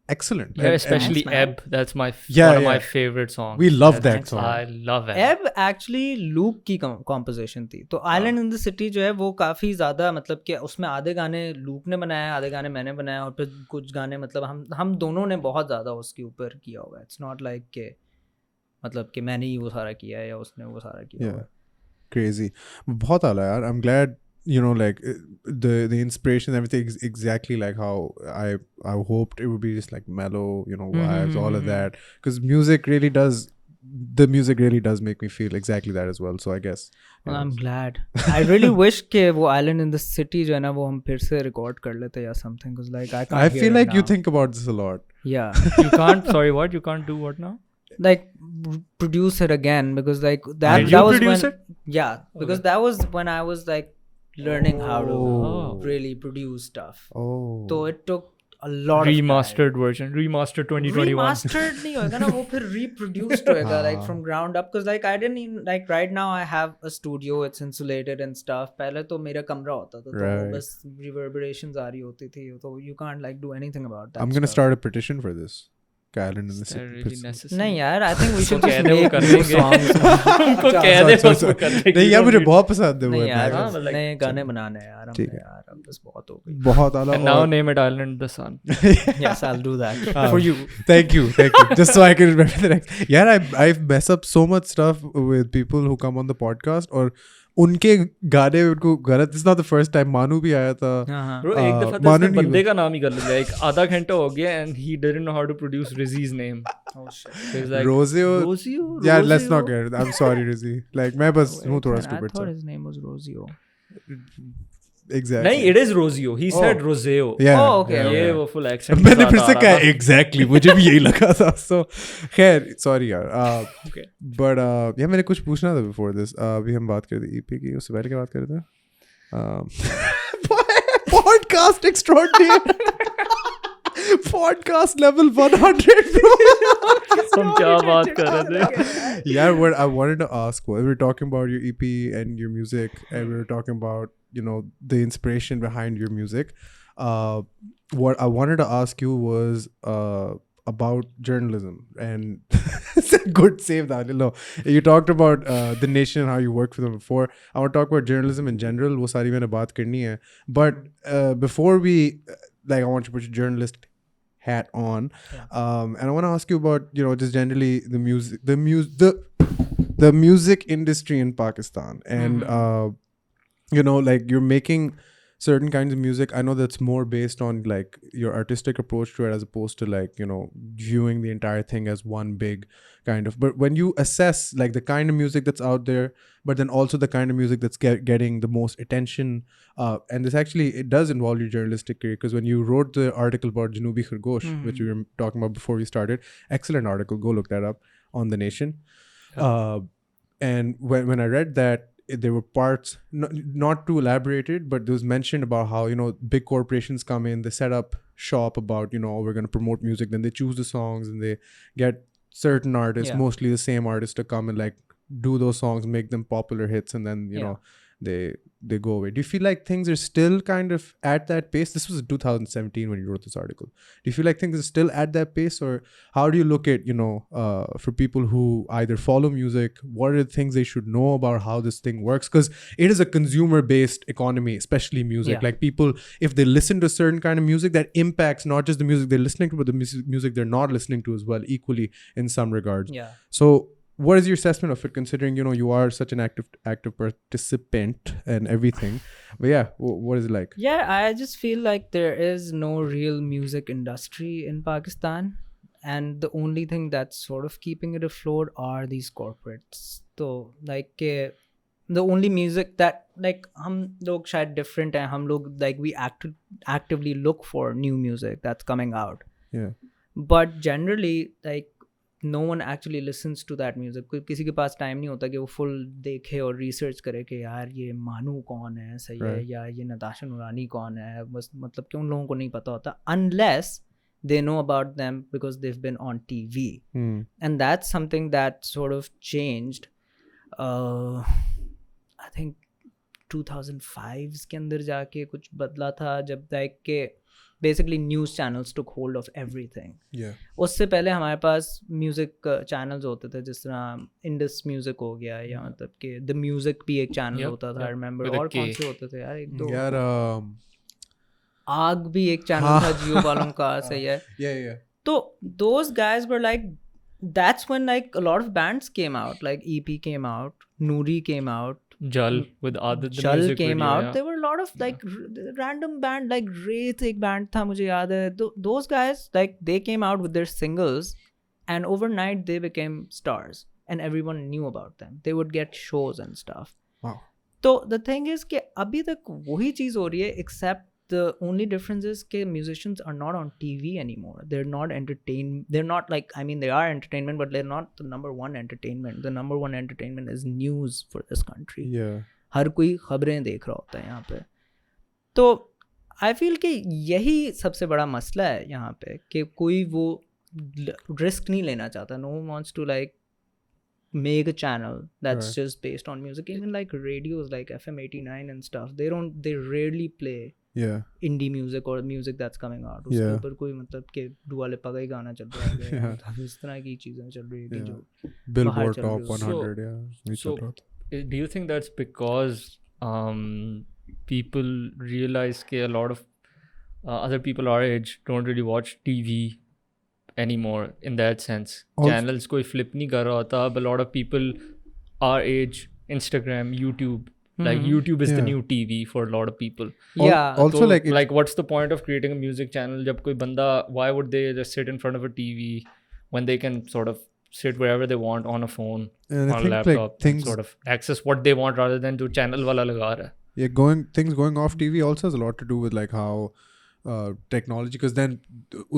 A: excellent.
C: Yeah, especially
B: Thanks, man.
C: Ebb. That's my
A: Yeah,
C: one of my
A: yeah.
C: favorite songs.
A: We love that
C: Thanks,
A: song.
C: I love Ebb.
B: एब actually look की composition थी. तो island in the city जो है वो काफ़ी ज़्यादा मतलब कि उसमें आधे गाने लूक ने बनाया, आधे गाने मैंने बनाया, और फिर कुछ गाने मतलब हम दोनों ने बहुत ज़्यादा उसके ऊपर किया हुआ है. इट्स नॉट लाइक के मतलब कि मैंने ही वो सारा किया है या उसने वो सारा किया हुआ
A: Yeah,
B: है.
A: crazy. बहुत आला यार. I'm glad, you know, like the inspiration and everything is exactly like how I hoped it would be, just like mellow, you know, vibes, all of that, because the music really does make me feel exactly that as well. So I guess
B: Well, I'm glad. I really wish कि वो island in the city जो है ना वो हम फिर से record कर लेते या something, because like I can't
A: I
B: hear
A: feel
B: it
A: like you
B: now.
A: think about this a lot.
B: Yeah.
C: You can't. Sorry, what? You can't do what now?
B: Like produce it again, because like that
C: Did you
B: was
C: produce
B: when, yeah, because that was when I was like learning how to
C: Oh.
B: really produce stuff.
A: Oh.
B: So it took a lot
C: remastered version, remastered 2021.
B: remastered नहीं होएगा ना, वो फिर reproduced होएगा like from ground up, because like I didn't even, like right now I have a studio, it's insulated and stuff. पहले तो मेरा कमरा होता था, तो
A: Right.
B: बस reverberations आ रही होती थी, तो you can't like do anything about that.
A: I'm gonna
B: stuff.
A: start a petition for this. Callan in the
C: Is that
A: city.
C: really necessary?
B: नहीं यार, I think we should
C: कह
B: just
C: दे वो
B: make
C: कर
B: new
C: देंगे।
B: songs.
C: उनको कह दे बस वो कर देंगे।
A: नहीं यार मुझे बहुत पसंद है वो
B: नहीं यार,
A: इतना।
C: हाँ, मतलब
B: नए गाने बनाने हैं यार
A: ठीक
B: हमने
A: है।
B: यार, अब बस बहुत हो गई.
A: बहुत आला
C: And now
A: और-
C: name it Island the Sun.
B: Yes, I'll do that
A: Ah.
B: for you.
A: Thank you. Just so I can remember the next. Yeah, I mess up so much stuff with people who come on the podcast और उनके गाने उनको गलत. This is not the first time. मानू भी आया था.
B: हाँ.
C: Bro, एक दफा तो
A: मानो
C: इसने
A: नहीं
C: बंदे का नाम ही कर लिया, एक आधा घंटा हो गया and he didn't know how to produce Rizzy's name.
B: Oh shit.
C: So he's like,
A: Rosio.
C: Rosio?
A: Yeah, let's not
C: Rosio?
A: get it. I'm sorry, Rizzy. Like मैं बस हूँ थोड़ा
B: I
A: stupid
B: thought
A: सा.
B: his name was Rosio.
A: Exactly.
C: नहीं, it is Rosio. He said
A: Oh.
C: Roseo.
A: Yeah.
B: Oh, okay,
A: yeah,
C: ये
A: yeah.
C: वो full accent के
A: मैंने
C: साथ
A: फिर
C: आ
A: से
C: रहा
A: कहा
C: था।
A: एग्जैक्टली मुझे भी यही लगा था. सो खैर सॉरी यार.
C: Okay.
A: बट यार मैंने कुछ पूछना था बिफोर दिस. अभी हम बात कर रहे थे ईपी की, उससे पहले क्या बात कर रहे थे? Podcast extraordinary. पॉडकास्ट लेवल 100
C: हम क्या बात कर रहे थे?
A: Yeah, what I wanted to ask was, we were talking about your EP and your music, and we were talking about, you know, the inspiration behind your music. What I wanted to ask you was about journalism, and it's a good save that. No, you talked about The Nation and how you worked for them before. I want to talk about journalism in general. वो सारी मैंने बात करनी है. But before we, like, I want you to put your journalist hat on, and I want to ask you about, you know, just generally the music industry in Pakistan, and you know, like, you're making certain kinds of music. I know that's more based on like your artistic approach to it, as opposed to like, you know, viewing the entire thing as one big kind of. But when you assess like the kind of music that's out there, but then also the kind of music that's getting the most attention, and this actually, it does involve your journalistic career, because when you wrote the article about Janubi Khargosh, which we were talking about before we started, excellent article, go look that up on The Nation. And when I read that, there were parts, not too elaborated, but there was mentioned about how, you know, big corporations come in, they set up shop about, you know, we're going to promote music, then they choose the songs and they get certain artists, mostly the same artists, to come and like do those songs, make them popular hits, and then you know they go away. Do you feel like things are still kind of at that pace? This was 2017 when you wrote this article. Do you feel like things are still at that pace, or how do you look at, you know, for people who either follow music, what are the things they should know about how this thing works? Because it is a consumer-based economy, especially music. Like, people, if they listen to certain kind of music, that impacts not just the music they're listening to, but the music they're not listening to as well, equally in some regards.
B: Yeah.
A: So what is your assessment of it, considering, you know, you are such an active participant and everything? But yeah, what is it like?
B: Yeah, I just feel like there is no real music industry in Pakistan, and the only thing that's sort of keeping it afloat are these corporates. So like the only music that, like, हम लोग शायद different हैं, हम लोग like we actively look for new music that's coming out.
A: Yeah.
B: But generally, like, no one actually listens to that music. किसी के पास time नहीं होता कि वो फुल देखे और रिसर्च करे कि यार ये मानू कौन है, सही है, या ये नताशा नूरानी कौन है. बस मतलब कि उन लोगों को नहीं पता होता, unless they know about them because they've been on TV. And that's something that sort of changed. I think 2005 के अंदर जाके कुछ बदला था, जब like के basically news channels took hold of everything.
A: Yeah.
B: उससे पहले हमारे पास म्यूज़िक चैनल्स होते थे, जिस तरह इंडस म्यूज़िक हो गया, या मतलब कि द म्यूज़िक भी एक चैनल होता था, आई रिमेंबर. और कौन से होते थे यार, एक दो
A: यार
B: आग भी एक चैनल था जियो वालों का, सही है.
A: yeah.
B: तो those guys were like, that's when like a lot of bands came out, like EP came out, Noori came out,
C: Jal with Adit, the
B: Jal
C: music
B: came
C: video,
B: out.
C: yeah.
B: There were a lot of like random band, like Wraith एक band था मुझे याद है. Those guys, like, they came out with their singles, and overnight they became stars and everyone knew about them. They would get shows and stuff.
A: Wow.
B: So the thing is कि अभी तक वही चीज़ हो रही है, except the only difference is कि musicians are not on TV anymore. They're not entertained. They're not like, I mean, they are entertainment, but they're not the number one entertainment. The number one entertainment is news for this country.
A: Yeah.
B: हर कोई खबरें देख रहा होता है यहाँ पे. तो I feel कि यही सबसे बड़ा मसला है यहाँ पे कि कोई वो रिस्क नहीं लेना चाहता. No one wants to like make a channel that's
A: Right.
B: just based on music. Even like radios like FM 89 and stuff, they rarely play
A: Yeah.
B: indie music or music that's coming out. उसके
A: Yeah.
B: ऊपर कोई मतलब कि दुआ लिपा का ही गाना चल रहा है
A: Yeah.
B: मतलब इस तरह की चीज़ें चल रही है कि
A: Yeah.
B: जो
A: Billboard
B: चल
A: Top
B: रही हो.
A: 100. Yeah. वही
C: so
A: चल रहा था.
C: do you think that's because people realize that a lot of other people our age don't really watch TV anymore in that sense?
A: Also-
C: Channels koi flip nahi kar raha tha, but a lot of people our age, Instagram, YouTube, like YouTube is the
A: Yeah.
C: new TV for a lot of people.
B: Yeah.
A: Also,
C: So,
A: like,
C: like what's the point of creating a music channel jab koi banda, why would they just sit in front of a TV when they can sort of sit wherever they want on a phone,
A: and I
C: on a
A: think
C: laptop,
A: like
C: and
A: things
C: sort of access what they want rather than jo channel wala laga raha hai.
A: yeah things going off TV also has a lot to do with like how technology, because then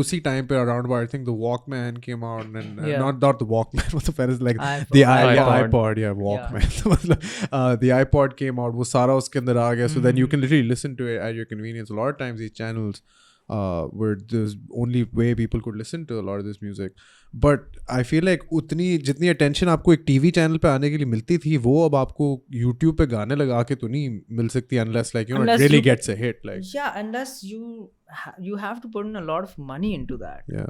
A: usi time pe around about I think the Walkman came out and
B: Yeah.
A: not the Walkman what the fuck is like
B: iPod.
A: the
C: iPod.
A: iPod yeah Walkman तो मतलब the iPod came out वो सारा उसके अंदर आ गया, so then you can literally listen to it at your convenience. A lot of times these channels were the only way people could listen to a lot of this music, but I feel like उतनी जितनी attention आपको एक TV channel पे आने के लिए मिलती थी वो अब आपको YouTube पे गाने लगा के तो नहीं मिल सकती unless like you know it
B: Unless
A: really
B: you-
A: gets a hit like
B: Yeah, unless you have to put in a lot of money into that.
A: yeah.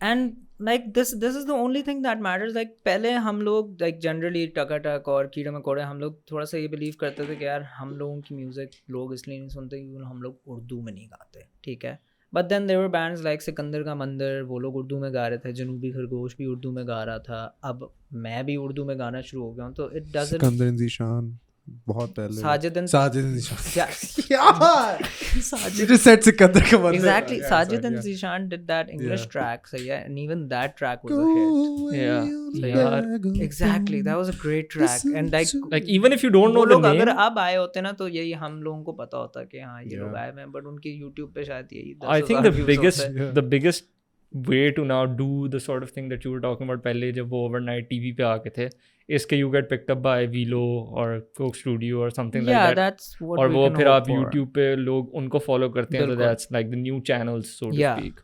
B: And like this is the only thing that matters. Like पहले हम लोग like generally टकाटक और कीड़े मकोड़े हम लोग थोड़ा सा ये बिलीव करते थे कि यार हम लोगों की म्यूज़िक लोग इसलिए नहीं सुनते क्योंकि हम लोग उर्दू में नहीं गाते, ठीक है. But then there were bands like Sikander Ka Mandir, वो लोग उर्दू में गा रहे थे. जनूबी खरगोश भी उर्दू में गा रहा था. अब मैं भी उर्दू में गाना शुरू हो गया हूँ, तो इट डजंट.
A: सिकंदर ज़ीशान बहुत पहले
B: साजिद
A: ज़ीशान
B: यार
A: you just said Sikandar Ka मंदिर
B: exactly.
A: Yeah,
B: Sajid
A: sorry,
B: and
A: yeah.
B: Zishan did that English
A: Yeah.
B: track, so yeah, and even that track was a hit.
C: Yeah.
B: Exactly, that was a great track. And like
C: even if you don't know
B: वो
C: the
B: लोग अगर
C: name,
B: अब आए होते ना तो यही हम लोगों को पता होता कि हाँ ये लोग
A: Yeah.
B: आए हैं, but उनके YouTube पे शायद यही
C: I think
B: 10,000 views होते हैं.
A: Yeah.
C: the biggest way to now do the sort of thing that you were talking about पहले जब वो overnight TV पे आके थे, इसके you get picked up by Velo or Coke Studio or something
B: Yeah,
C: like that.
B: that's what
C: और
B: we
C: वो
B: can
C: फिर
B: hope
C: आप
B: for.
C: YouTube पे लोग उनको follow करते हैं, so
B: बिल्कुल.
C: that's like the new channels so to
B: Yeah.
C: speak.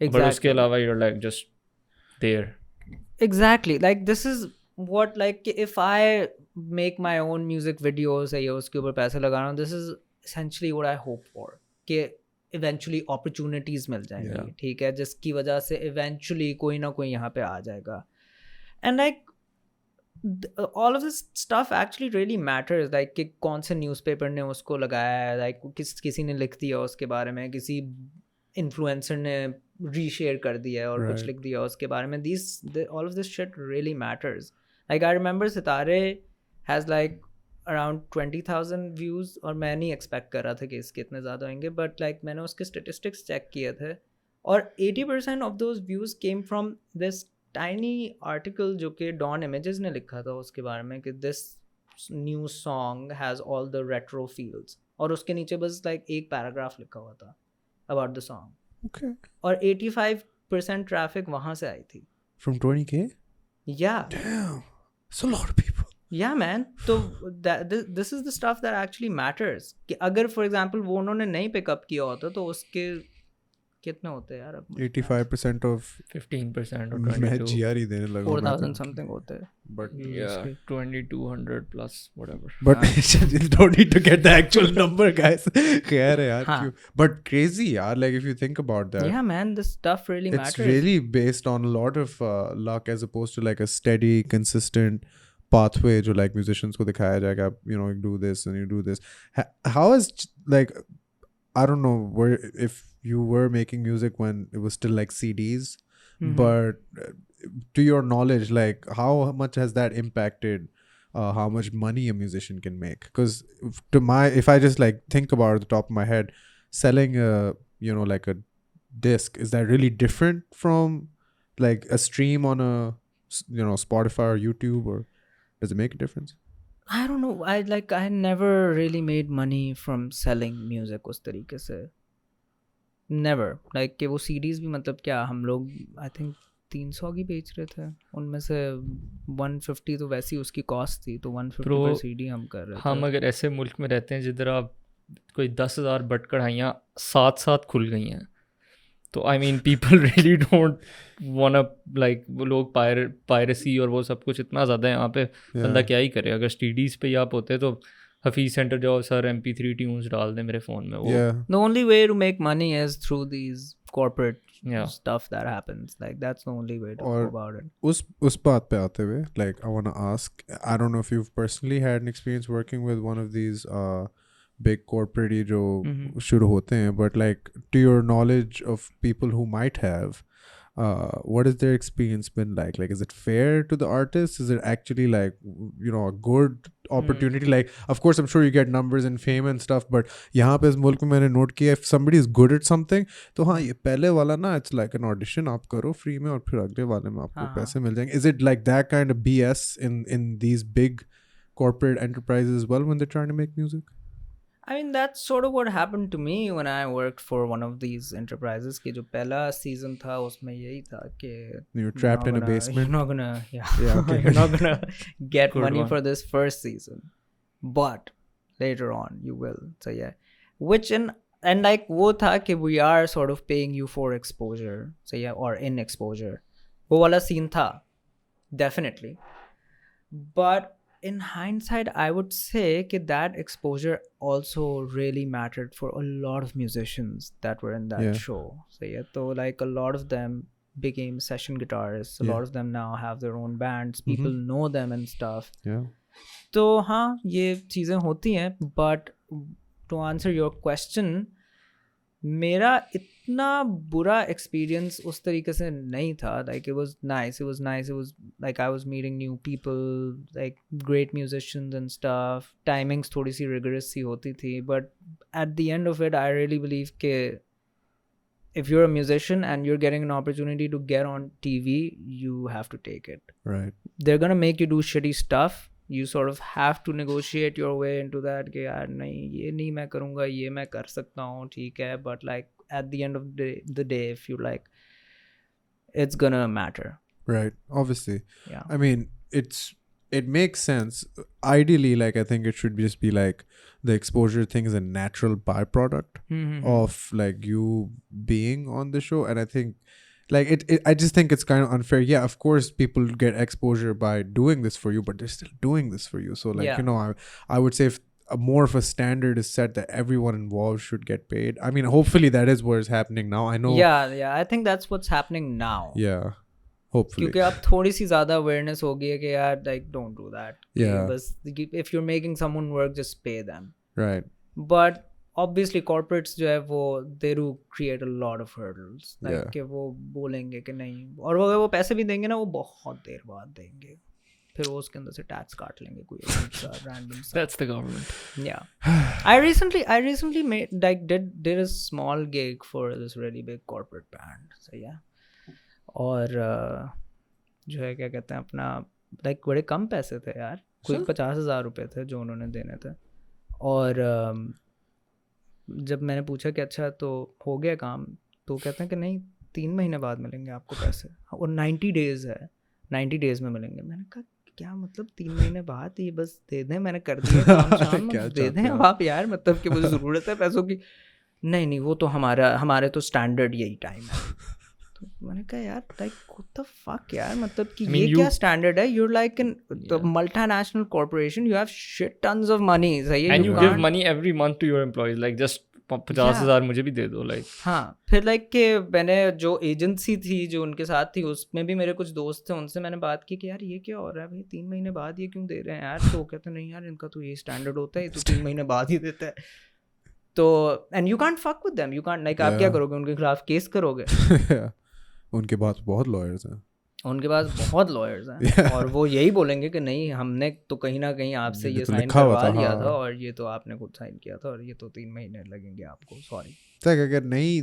C: But उसके
B: Exactly.
C: अलावा you're like just there.
B: Exactly. Like this is what, like if I make my own music videos या उसके ऊपर पैसे लगा रहा हूँ, this is essentially what I hope for, कि eventually opportunities मिल जाएंगी,
A: Yeah.
B: ठीक है, जिसकी वजह से eventually कोई ना कोई यहाँ पे आ जाएगा. And like all of this stuff actually really matters, like कि कौन से newspaper ने उसको लगाया है, like किसी ने लिख दिया उसके बारे में, किसी influencer ने reshare कर दिया है और कुछ
A: Right.
B: लिख दिया उसके बारे में. All of this shit really matters. Like I remember सितारे has like around 20,000 views, और मैं नहीं expect कर रहा था कि इसके इतने ज़्यादा होंगे, but like मैंने उसके statistics check किए थे और 80% of those views came from this tiny article जो कि Dawn Images ने लिखा था उसके बारे में कि this new song has all the retro feels, और उसके नीचे बस like एक paragraph लिखा हुआ था about the song,
A: okay
B: और 85% traffic वहाँ से आई थी.
A: from 20K
B: Yeah.
A: damn it's a lot of people.
B: Yeah man, so this is the stuff that actually matters. कि अगर for example वो उन्होंने नहीं पिकअप किया होता तो उसके कितने होते हैं यार अब
A: 85% of
C: 15% or
A: मैं
C: 22.
A: GR ही देने लगा हूँ मैं
B: 4,000
A: तो.
B: something होते हैं.
A: but
C: Yeah, 2,200 plus whatever.
A: but you don't need to get the actual number guys खैर है यार
B: हाँ.
A: क्यों but crazy यार like if you think about that
B: Yeah man, this stuff really
A: it's
B: matters.
A: really based on a lot of luck as opposed to like a steady consistent pathway जो like musicians को दिखाया जाएगा, you know, you do this and you do this. How is like I don't know where if you were making music when it was still like CDs, but to your knowledge, like how much has that impacted how much money a musician can make? Because if I just like think about it at the top of my head, selling a you know like a disc, is that really different from like a stream on a you know Spotify or YouTube, or does it make a difference?
B: I don't know. I never really made money from selling music उस तरीके से. Never. Like कि वो CDs भी मतलब क्या हम लोग I think 300 की बेच रहे थे, उनमें से 150 तो वैसी उसकी कॉस्ट थी, तो 150
C: Bro,
B: पर CD हम कर रहे थे.
C: हम अगर ऐसे मुल्क में रहते हैं जिधर आप कोई 10,000 बट कढ़ाइयाँ साथ साथ खुल गई हैं. तो I mean people really don't वांना like वो लोग पायरेसी और वो सब कुछ इतना ज़्यादा है यहाँ पे. बंदा क्या ही करे. अगर स्टीडीज़ पे ही आप होते तो हफीज सेंटर जाओ सर MP3 ट्यून्स डाल दें मेरे फ़ोन में. वो
B: The only way to make money is through these corporate
C: Yeah.
B: stuff that happens. Like that's the only way to go
A: और
B: about it.
A: उस बात पे आते हुए, like I want to ask, I don't know if you've personally had an experience working with one of these big corporate जो शुरू होते हैं, but like to your knowledge of people who might have, what has their experience been like? Like, is it fair to the artists? Is it actually like, you know, a good opportunity? Like, of course, I'm sure you get numbers and fame and stuff, but यहाँ पे इस मुल्क में मैंने note किया, if somebody is good at something, तो हाँ ये पहले वाला ना, it's like an audition आप करो free में और फिर अगले वाले में आपको पैसे मिल जाएंगे. Is it like that kind of BS in these big corporate enterprises as well when they're trying to make music?
B: I mean, that's sort of what happened to me when I worked for one of these enterprises. कि जो पहला season था उसमें यही था कि
A: You're trapped in a basement.
B: You're not gonna,
A: Yeah, okay.
B: you're not gonna get
C: Good
B: money
C: one.
B: for this first season, but later on you will. So yeah, which and like वो था कि we are sort of paying you for exposure. So yeah, or in exposure. वो वाला scene था, definitely. But in hindsight, I would say that exposure also really mattered for a lot of musicians that were in that show. So yeah, so like a lot of them became session guitarists. A lot of them now have their own bands. People know them and stuff.
A: Yeah.
B: तो हाँ ये चीज़ें होती हैं. But to answer your question, मेरा इतना बुरा experience उस तरीके से नहीं था. Like it was nice. It was like I was meeting new people, like great musicians and stuff. Timings थोड़ी सी rigorous सी होती थी. But at the end of it, I really believe कि if you're a musician and you're getting an opportunity to get on TV, you have to take it.
A: Right.
B: They're gonna make you do shitty stuff. You sort of have to negotiate your way into that कि यार नहीं ये नहीं मैं करूँगा, ये मैं कर सकता हूँ, ठीक है. But like at the end of the day, if you like, it's gonna matter.
A: Right. Obviously.
B: Yeah.
A: I mean, it makes sense. Ideally, like I think it should just be like the exposure thing is a natural byproduct of like you being on the show. And I think like I just think it's kind of unfair. Yeah, of course people get exposure by doing this for you, but they're still doing this for you. So like, you know, I would say if more of a standard is set that everyone involved should get paid. I mean, hopefully that is what is happening now. I know.
B: Yeah, I think that's what's happening now.
A: Yeah. Hopefully.
B: क्योंकि अब थोड़ी सी ज़्यादा awareness हो गई है कि यार like don't do that.
A: Yeah.
B: बस if you're making someone work, just pay them.
A: Right.
B: But obviously corporates जो है वो they do create a lot of hurdles. Like कि वो बोलेंगे कि नहीं, और वो अगर वो पैसे भी देंगे ना वो बहुत देर बाद देंगे, फिर वो उसके अंदर से टैक्स काट लेंगे कोई random सा.
C: That's the government.
B: Yeah. I recently made like did a small gig for this really big corporate band. So yeah. और जो है क्या कहते हैं अपना like बड़े कम पैसे थे यार, कोई 50,000 रुपये थे जो उन्होंने देने थे. और जब मैंने पूछा कि अच्छा तो हो गया काम, तो कहते हैं कि नहीं 3 महीने बाद मिलेंगे आपको पैसे, और 90 डेज़ है, 90 डेज़ में मिलेंगे. मैंने कहा क्या मतलब 3 महीने बाद, ये बस दे दें, मैंने कर दिया काम शाम में, दे दें अब आप यार, मतलब कि मुझे ज़रूरत है पैसों की. नहीं वो तो हमारे तो स्टैंडर्ड यही टाइम है. तो मैंने कहा यार लाइक व्हाट द फक यार, मतलब कि ये क्या स्टैंडर्ड है. you're like in the multinational corporation, you have shit tons of money, सही है,
C: and you give money every month to your employees, like just 50,000 मुझे भी दे दो like.
B: हाँ, फिर लाइक कि मैंने जो एजेंसी थी जो उनके साथ थी उसमें भी मेरे कुछ दोस्त थे, उनसे मैंने बात की कि यार ये क्या हो रहा है भाई, 3 महीने बाद ये क्यों दे रहे हैं यार. तो वो कहते नहीं यार इनका तो ये स्टैंडर्ड होता है, तो 3 महीने बाद ही देता है. तो and you can't fuck with them, you can't like आप क्या करोगे, उनके खिलाफ केस करोगे.
A: उनके पास बहुत लॉयर्स हैं.
B: उनके पास बहुत लॉयर्स हैं और वो यही बोलेंगे कि नहीं हमने तो कहीं ना कहीं आपसे ये साइन करवा लिया था और ये तो आपने खुद साइन किया था और ये तो 3 महीने लगेंगे आपको, सॉरी.
A: अगर नहीं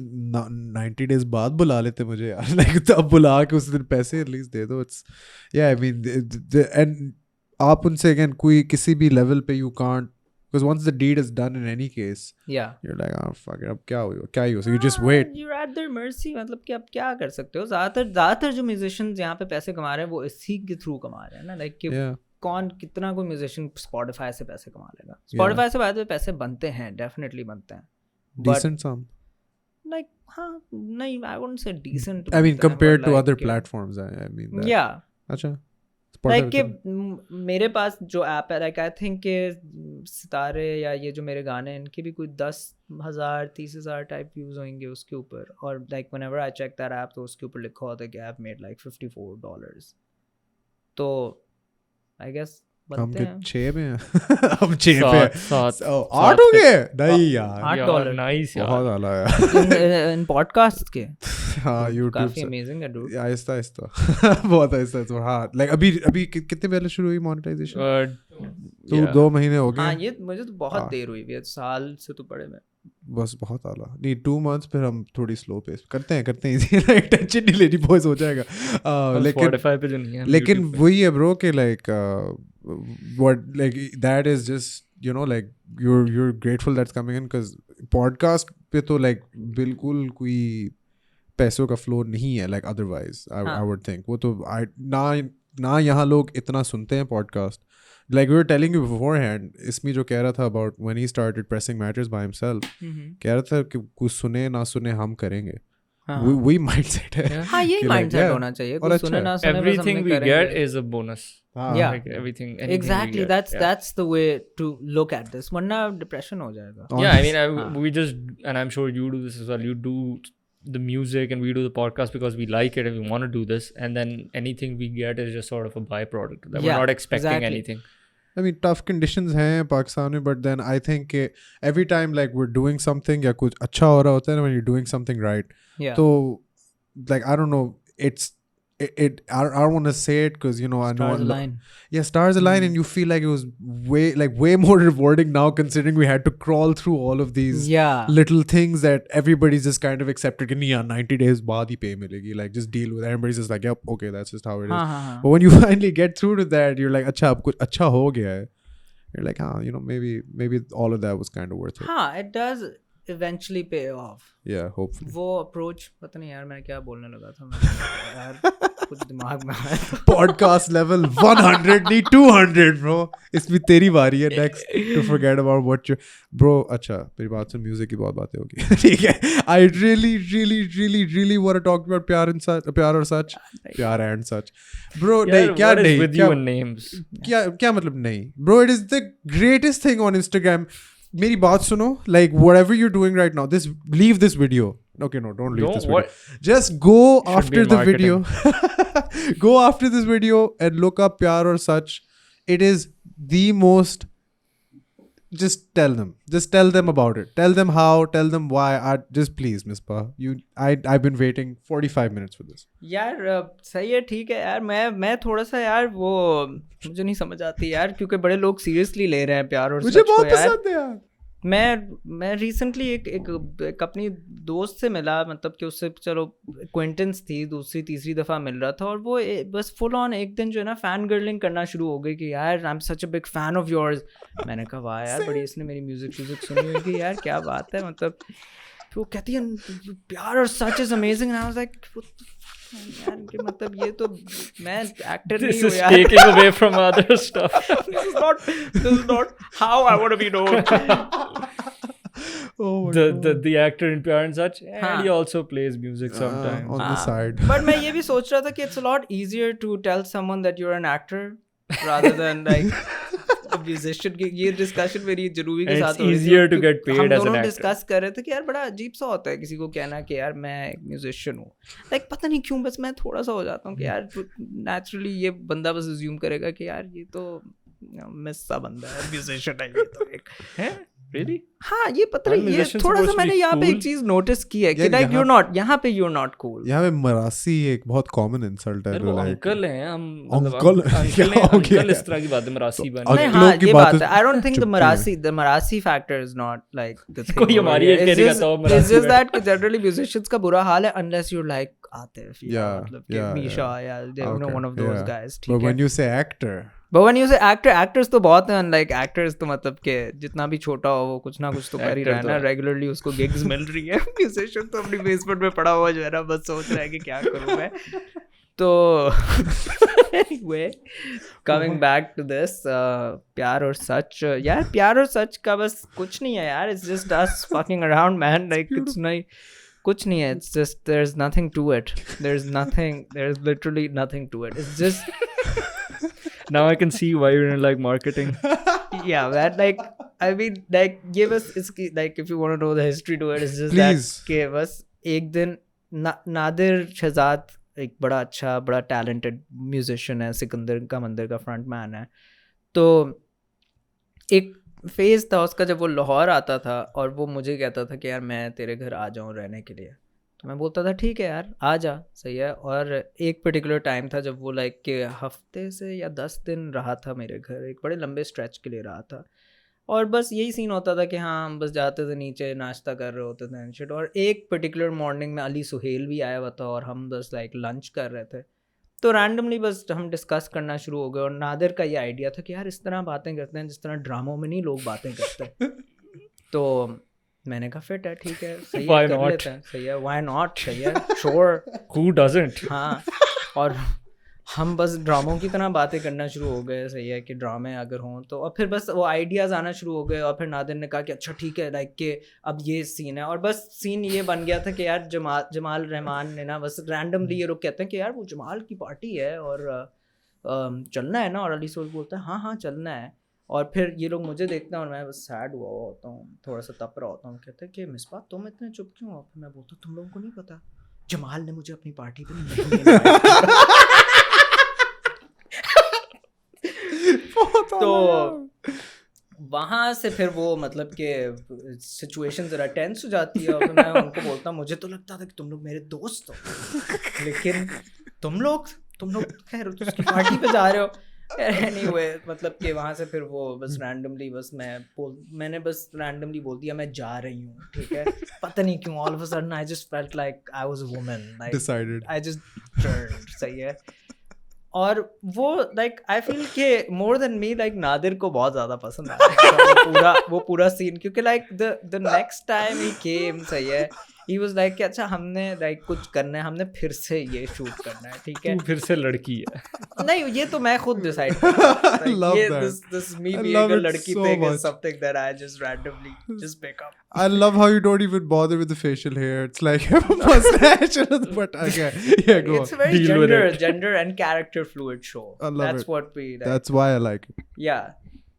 A: 90 डेज बाद बुला लेते मुझे यार, लाइक तब बुला के उस दिन पैसे एटलीस्ट दे दो. इट्स या आई मीन एंड आप उनसे अगेन कोई किसी भी लेवल पे you can't, because once the deed is done in any case, you're like oh fuck it, अब क्या हो, so you just wait.
B: You're at their mercy. मतलब कि अब क्या कर सकते हो. ज़्यादातर जो musicians यहाँ पे पैसे कमा रहे हैं वो इसी के थ्रू कमा रहे हैं ना, लाइक कि कौन कितना कोई म्यूजिशियन स्पॉटिफाई से पैसे कमा लेगा. स्पॉटिफाई से बाद में पैसे बनते हैं, डेफिनेटली बनते हैं.
A: Decent sum.
B: Like हाँ नहीं, I wouldn't say decent.
A: I mean compared to other platforms, I mean that.
B: Yeah.
A: अच्छा.
B: Like कि मेरे पास जो ऐप है, like I think कि सितारे या ये जो मेरे गाने हैं इनके भी कोई 10,000 30,000 टाइप व्यूज होंगे उसके ऊपर. और like whenever I check that app तो उसके ऊपर लिखा होता है कि ऐप made like $54. तो I guess
A: हम
B: बनते हैं.
A: 6 में हैं. हम 6 पे हैं. 8 हो गए नहीं यार.
B: $8.
C: नाइस यार.
A: बहुत आला यार.
B: इन पॉडकास्ट के.
A: हाँ YouTube
B: काफी
A: से.
B: अमेजिंग है dude.
A: आहिस्ता आहिस्ता. बहुत आहिस्ता. हाँ like अभी कितने पहले शुरू हुई मोनेटाइजेशन? तो 2 महीने हो गए.
B: हाँ ये मुझे तो बहुत देर हुई है, साल से तो पड़े में.
A: बस बहुत आला. नहीं 2 months फिर हम थोड़ी स्लो पेस करते हैं इजी. टेंशन नहीं लेनी बॉयज, हो जाएगा. लेकिन
C: Spotify पे जो नहीं है,
A: लेकिन वही है ब्रो कि like what like that is just you know like you're grateful that's coming in because podcast पे तो like बिल्कुल कोई पैसों का फ्लो नहीं है like otherwise I would think. वो तो ना यहाँ लोग इतना सुनते हैं podcast. Like we were telling you beforehand, इसमें जो कह रहा था about when he started pressing matters by himself, कह रहा था कि कुछ सुने ना सुने हम करेंगे. वही mindset है.
B: हाँ यही mindset होना चाहिए. कुछ सुने ना सुने
C: everything we get is a bonus.
B: Yeah,
C: like everything.
B: Exactly. That's the way to look at this. वरना depression हो जाएगा.
C: Yeah, I mean we just, and I'm sure you do this as well. You do the music and we do the podcast because we like it and we want to do this, and then anything we get is just sort of a byproduct that we're not expecting anything.
A: I mean tough conditions हैं पाकिस्तान में, but then I think every time like we're doing something या कुछ अच्छा हो रहा होता है ना, when you're doing something right, तो like I don't know, I don't want to say it because you know I know
B: stars align.
A: Yeah, stars align, and you feel like it was way more rewarding now considering we had to crawl through all of these little things that everybody's just kind of accepted. कि नहीं यार 90 days बाद ही pay मिलेगी, like just deal with it. Everybody's just like yep, okay, that's just how it is. But when you finally get through to that, you're like अच्छा अब कुछ अच्छा हो गया है. You're like you know maybe all of that was kind of worth it.
B: हाँ, it does eventually pay off.
A: Yeah, hopefully.
B: वो approach पता नहीं यार मैं क्या बोलने लगा था यार कुछ दिमाग में आया.
A: Podcast level 100 नहीं 200 bro. इसमें तेरी बारी है next to forget about what you bro. अच्छा मेरी बात से music की बहुत बातें होगी. ठीक है. I really want to talk about प्यार और सच bro. नहीं क्या नहीं क्या क्या मतलब नहीं bro. It is the greatest thing on Instagram. मेरी बात सुनो, like whatever you're doing right now, leave this video. Okay, no, don't leave this video. Just go after the video. Go after this video and look up Pyar Aur Sach. It is the most. Just tell them about it. Tell them how. Tell them why. Just please, Misbah. I've been waiting 45 minutes for this.
B: यार सही है, ठीक है यार. मैं थोड़ा सा यार वो मुझे नहीं समझ आती यार, क्योंकि बड़े लोग सीरियसली ले रहे हैं प्यार और सच को.
A: मुझे बहुत पसंद है यार.
B: मैं रिसेंटली एक अपनी दोस्त से मिला, मतलब कि उससे चलो एक्वेंटेंस थी, दूसरी तीसरी दफ़ा मिल रहा था, और वो बस फुल ऑन एक दिन जो है ना फैन गर्लिंग करना शुरू हो गई कि यार I am such a big fan of yours. मैंने कहा वाह यार बड़ी इसने मेरी म्यूजिक सुनी हुई कि यार क्या बात है, मतलब फिर वो कहती है प्यार और such is amazing. And I was like यार मतलब ये तो मैं एक्टर नहीं हूँ यार.
C: This is taking away from other stuff.
B: This is not how I want to be known.
C: The actor in Pyar and Sach, and he also plays music sometimes
A: on the side.
B: But मैं ये भी सोच रहा था कि it's a lot easier to tell someone that you're an actor rather than like a musician. ये discussion मेरी जरूरी के साथ हो रही थी.
C: It's easier to get paid as an actor.
B: हम दोनों डिस्कस कर रहे थे कि यार बड़ा अजीब सा होता है किसी को कहना कि यार मैं एक म्यूजिशियन हूँ. लाइक पता नहीं क्यों बस मैं थोड़ा सा हो जाता हूँ कि यार नेचुरली ये बंदा बस अज्यूम करेगा कि यार ये तो मिस सा बंदा है, म्यूजिशियन है ये तो एक है.
C: Really?
B: हाँ ये पता नहीं, ये थोड़ा सा मैंने यहाँ पे एक चीज नोटिस की है कि लाइक you're not, यहाँ पे you're not cool.
A: यहाँ पे मरासी एक बहुत कॉमन इंसल्ट है.
C: वो अंकल हैं हम,
A: अंकल
C: इस तरह की बात है मरासी बन.
B: नहीं हाँ ये बात है. I don't think the Marasi factor is not like the thing.
C: कोई हमारी एक करेगा तो मरासी.
B: It's just that generally musicians का बुरा हाल है unless you're like आतिफ या मतलब कि मीशा या you know one of those guys.
A: But when you say actor.
B: But when you say actors तो बहुत हैं. like actors तो मतलब के जितना भी छोटा हो वो कुछ ना कुछ तो कर ही रहा है ना. रेगुलरली उसको गिग्स मिल रही है. म्यूजिशियन तो अपनी बेसमेंट में पड़ा हुआ जो है ना बस सोच रहा है कि क्या करूँ मैं. तो anyway, coming back to this, प्यार और सच, यार प्यार और सच का बस कुछ नहीं है यार, it's just us fucking around man, like it's नहीं, कुछ नहीं है, it's just there's nothing to it, there's literally nothing to it, it's just
C: Now I can see why you didn't like marketing.
B: yeah man, like I mean like give us, it's like if you want to know the history to it, it's just
A: Please.
B: that कि बस एक दिन नादिर शहजाद एक बड़ा talented musician है, सिकंदर का मंदिर का frontman है, तो एक फेज़ था उसका जब वो लाहौर आता था और वो मुझे कहता था कि यार मैं तेरे घर आ जाऊँ रहने के लिए, तो मैं बोलता था ठीक है यार आ जा, सही है। और एक पर्टिकुलर टाइम था जब वो लाइक के हफ्ते से या 10 दिन रहा था मेरे घर, एक बड़े लंबे स्ट्रेच के लिए रहा था, और बस यही सीन होता था कि हाँ हम बस जाते थे नीचे नाश्ता कर रहे होते थे एंड शिट। और एक पर्टिकुलर मॉर्निंग में अली सुहेल भी आया हुआ था और हम बस लाइक लंच कर रहे थे, तो रैंडमली बस हम डिस्कस करना शुरू हो गए, और नादिर का ये आइडिया था कि यार इस तरह बातें करते हैं जिस तरह ड्रामों में नहीं लोग बातें करते तो मैंने कहा फिट है, ठीक है, सही है, कर लेते हैं, सही है, व्हाई नॉट, सही है, श्योर,
C: Who doesn't?
B: हाँ। और हम बस ड्रामों की तरह बातें करना शुरू हो गए, सही है, कि ड्रामे अगर हों तो, और फिर बस वो आइडियाज़ आना शुरू हो गए, और फिर नादिर ने कहा कि अच्छा ठीक है लाइक कि अब ये सीन है, और बस सीन ये बन गया था कि यार जमाल रहमान ने ना बस रैंडमली ये लोग कहते हैं कि यार वो जमाल की पार्टी है और चलना है ना, और अली सोल बोलता है हाँ हाँ चलना है, और फिर ये लोग मुझे देखते हैं और मैं बस सैड हुआ होता हूँ, थोड़ा सा तप रहा होता हूँ, कहते हैं कि मिसबा तुम इतने चुप क्यों हो, फिर मैं बोलता हूँ तुम लोगों को नहीं पता जमाल ने मुझे अपनी पार्टी पे नहीं इनवाइट किया। तो वहाँ से फिर वो मतलब कि सिचुएशन ज़रा टेंस हो जाती है, और फिर मैं उनको बोलता हूँ मुझे तो लगता था कि तुम लोग मेरे दोस्त हो, लेकिन तुम लोग खैर उसकी पार्टी पे जा रहे हो। एनीवे मतलब कि वहाँ से फिर वो बस रैंडमली बस मैंने बस रैंडमली बोल दिया मैं जा रही हूँ, ठीक है, पता नहीं क्यों all of a sudden I just felt like I was a woman, like
A: Decided.
B: I just turned, सही है। और वो लाइक आई फील के more than me like Nadir को बहुत ज़्यादा पसंद आया वो पूरा सीन, क्योंकि लाइक द नेक्स्ट टाइम ही केम, सही है, ही वाज लाइक कि अच्छा हमने लाइक कुछ करना है, हमने फिर से ये शूट करना है, ठीक है,
C: तू फिर से लड़की है।
B: नहीं ये तो मैं खुद डिसाइड
A: love
B: ये
A: that.
B: this me
A: I
B: being
A: love
B: a
A: it
B: लड़की
A: so
B: thing
A: much.
B: is something that I just randomly just pick up.
A: I love how you don't even bother with the facial hair. It's like a mustache, but okay, yeah, go
B: It's
A: on.
B: a very
C: Deal with
B: gender and character fluid show.
A: I love
B: That's
A: it.
B: what we like.
A: That's why I like it.
B: Yeah.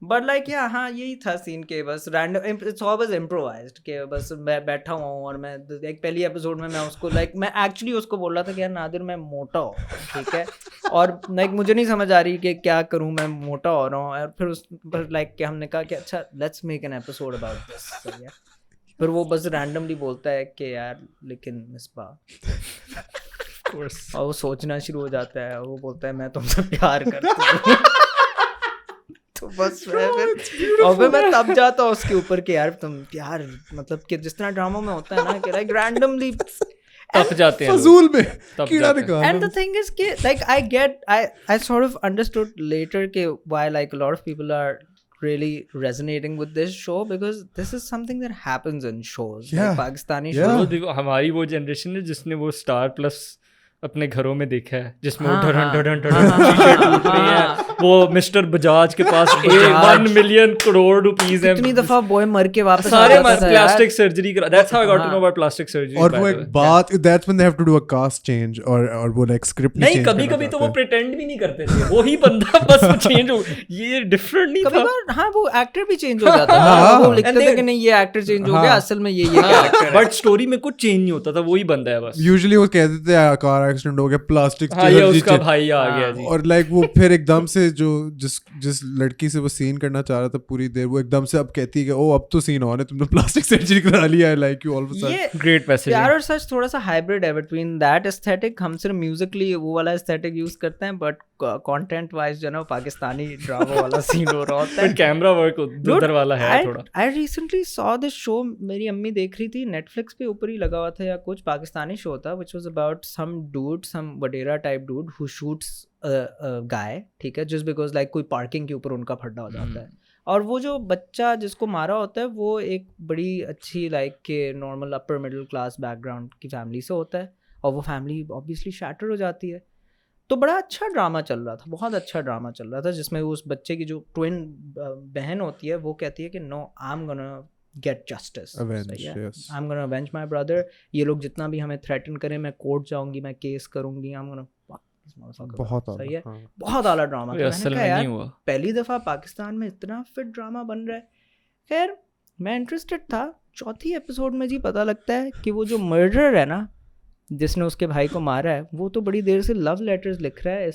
B: But like या हाँ यही था scene के बस random, it's always improvised के बस मैं बैठा हुआ हूँ और मैं एक पहली एपिसोड में मैं उसको लाइक मैं एक्चुअली उसको बोल रहा था कि यार नादिर मैं मोटा हो रहा हूँ, ठीक है, और लाइक मुझे नहीं समझ आ रही कि क्या करूँ, मैं मोटा हो रहा हूँ, और फिर उस पर लाइक कि हमने कहा कि अच्छा let's make an episode about this, सही है, फिर वो बस रैंडमली बोलता है कि यार लेकिन मिसबा, और वो सोचना शुरू हो जाता है, वो बोलता है मैं तुमसे प्यार करता हूँ तो बस और फिर मैं तब जाता हूँ उसके ऊपर कि यार तुम प्यार मतलब कि जिस तरह ड्रामा में होता है ना कि लाइक रैंडमली
C: तप जाते हैं
A: फजूल में
C: तब
A: कीड़ा
C: जाते हैं।
A: निकालना।
B: and the thing is कि like I sort of understood later कि why like a lot of people are really resonating with this show, because this is something that happens in shows,
A: Yeah.
B: like Pakistani
A: Yeah.
B: shows.
C: वो देखो हमारी वो generation है जिसने वो star plus अपने घरों में देखा है, जिसमें वो
B: हाँ,
C: ढन
B: हाँ,
C: ढन ढन
B: हाँ, हाँ,
C: शीशे टूट रही
B: हाँ,
C: हैं, वो मिस्टर बजाज के पास
B: बजाज।
C: 1 मिलियन करोड़ रुपीस है,
B: कितनी दफा बॉय मर के वापस
C: सारे
B: आता था यार।
C: प्लास्टिक सर्जरी करा, that's how I got to
B: हाँ।
C: Know about plastic surgery.
A: और वो एक बात, that's when they have to do a cast change और वो like script
C: नहीं
A: change
C: कभी
A: करना
C: कभी तो
A: चाहते
C: वो
A: हैं।
C: प्रिटेंड भी नहीं करते थे, वही बंदा बस वो चेंज हो, ये डिफरेंट नहीं
B: कभी
C: था।
B: बार हाँ वो एक्टर भी चेंज हो जाता
A: हाँ,
B: था, वो
A: हाँ।
B: लिखते थे कि नहीं ये एक्टर चेंज हो गया, असल में ये कैरेक्टर है।
C: बट स्टोरी में कुछ चेंज नहीं होता था, वही बंदा है बस।
A: Usually वो कहते थे कार एक्सीडेंट हो गया, प्लास्टिक
C: हाँ ये उसका भाई आ गया जी।
A: और लाइक वो फिर एकदम से जो जिस लड़की से वो सीन करना चाह रहा था पूरी देर, वो एकदम से अब कहती है कि ओ अब तो सीन ऑन है, तुमने प्लास्टिक सर्जरी करा लिया है, like you all of a sudden.
B: ये
C: ग्रेट मैसेज।
B: प्यार और सच थोड़ा सा हाइब्रिड है बिटवीन दैट एस्थेटिक, हम सिर्फ म्यूजिकली वो वाला एस्थेटिक यूज करते हैं, बट कंटेंट वाइज जो है ना पाकिस्तानी ड्रामा वाला सीन हो रहा होता है।
C: बट कैमरा वर्क उधर वाला है थोड़ा।
B: I recently saw this show, मेरी अम्मी देख रही थी, नेटफ्लिक्स पे ऊपर ही लगा हुआ था या कुछ, पाकिस्तानी शो था which was about some dude, some wadera type dude who shoots guy, ठीक है, जस्ट बिकॉज लाइक कोई पार्किंग के ऊपर उनका फड्डा हो जाता है, और वो जो बच्चा जिसको मारा होता है वो एक बड़ी अच्छी लाइक के normal upper middle class background की फैमिली से होता है, और वो फैमिली ऑब्वियसली शैटर हो जाती है। तो बड़ा अच्छा ड्रामा चल रहा था, बहुत अच्छा ड्रामा चल रहा था, जिसमें उस बच्चे की जो ट्विन बहन होती है वो कहती है कि no I am gonna get justice, I am gonna avenge my brother, ये लोग जितना भी हमें थ्रेटन करें, मैं कोर्ट जाऊंगी, मैं केस करूंगी, आई एम गोना,
A: बहुत
B: सही है,
A: हाँ.
B: बहुत आला ड्रामा।
C: ये असल में नहीं हुआ,
B: पहली दफ़ा पाकिस्तान में इतना फिट ड्रामा बन रहा है। खैर मैं इंटरेस्टेड था, चौथी एपिसोड में जी पता लगता है कि वो जो मर्डरर है ना, जिसने उसके भाई को मारा है, वो तो बड़ी देर से लव लेटर्स लिख रहा है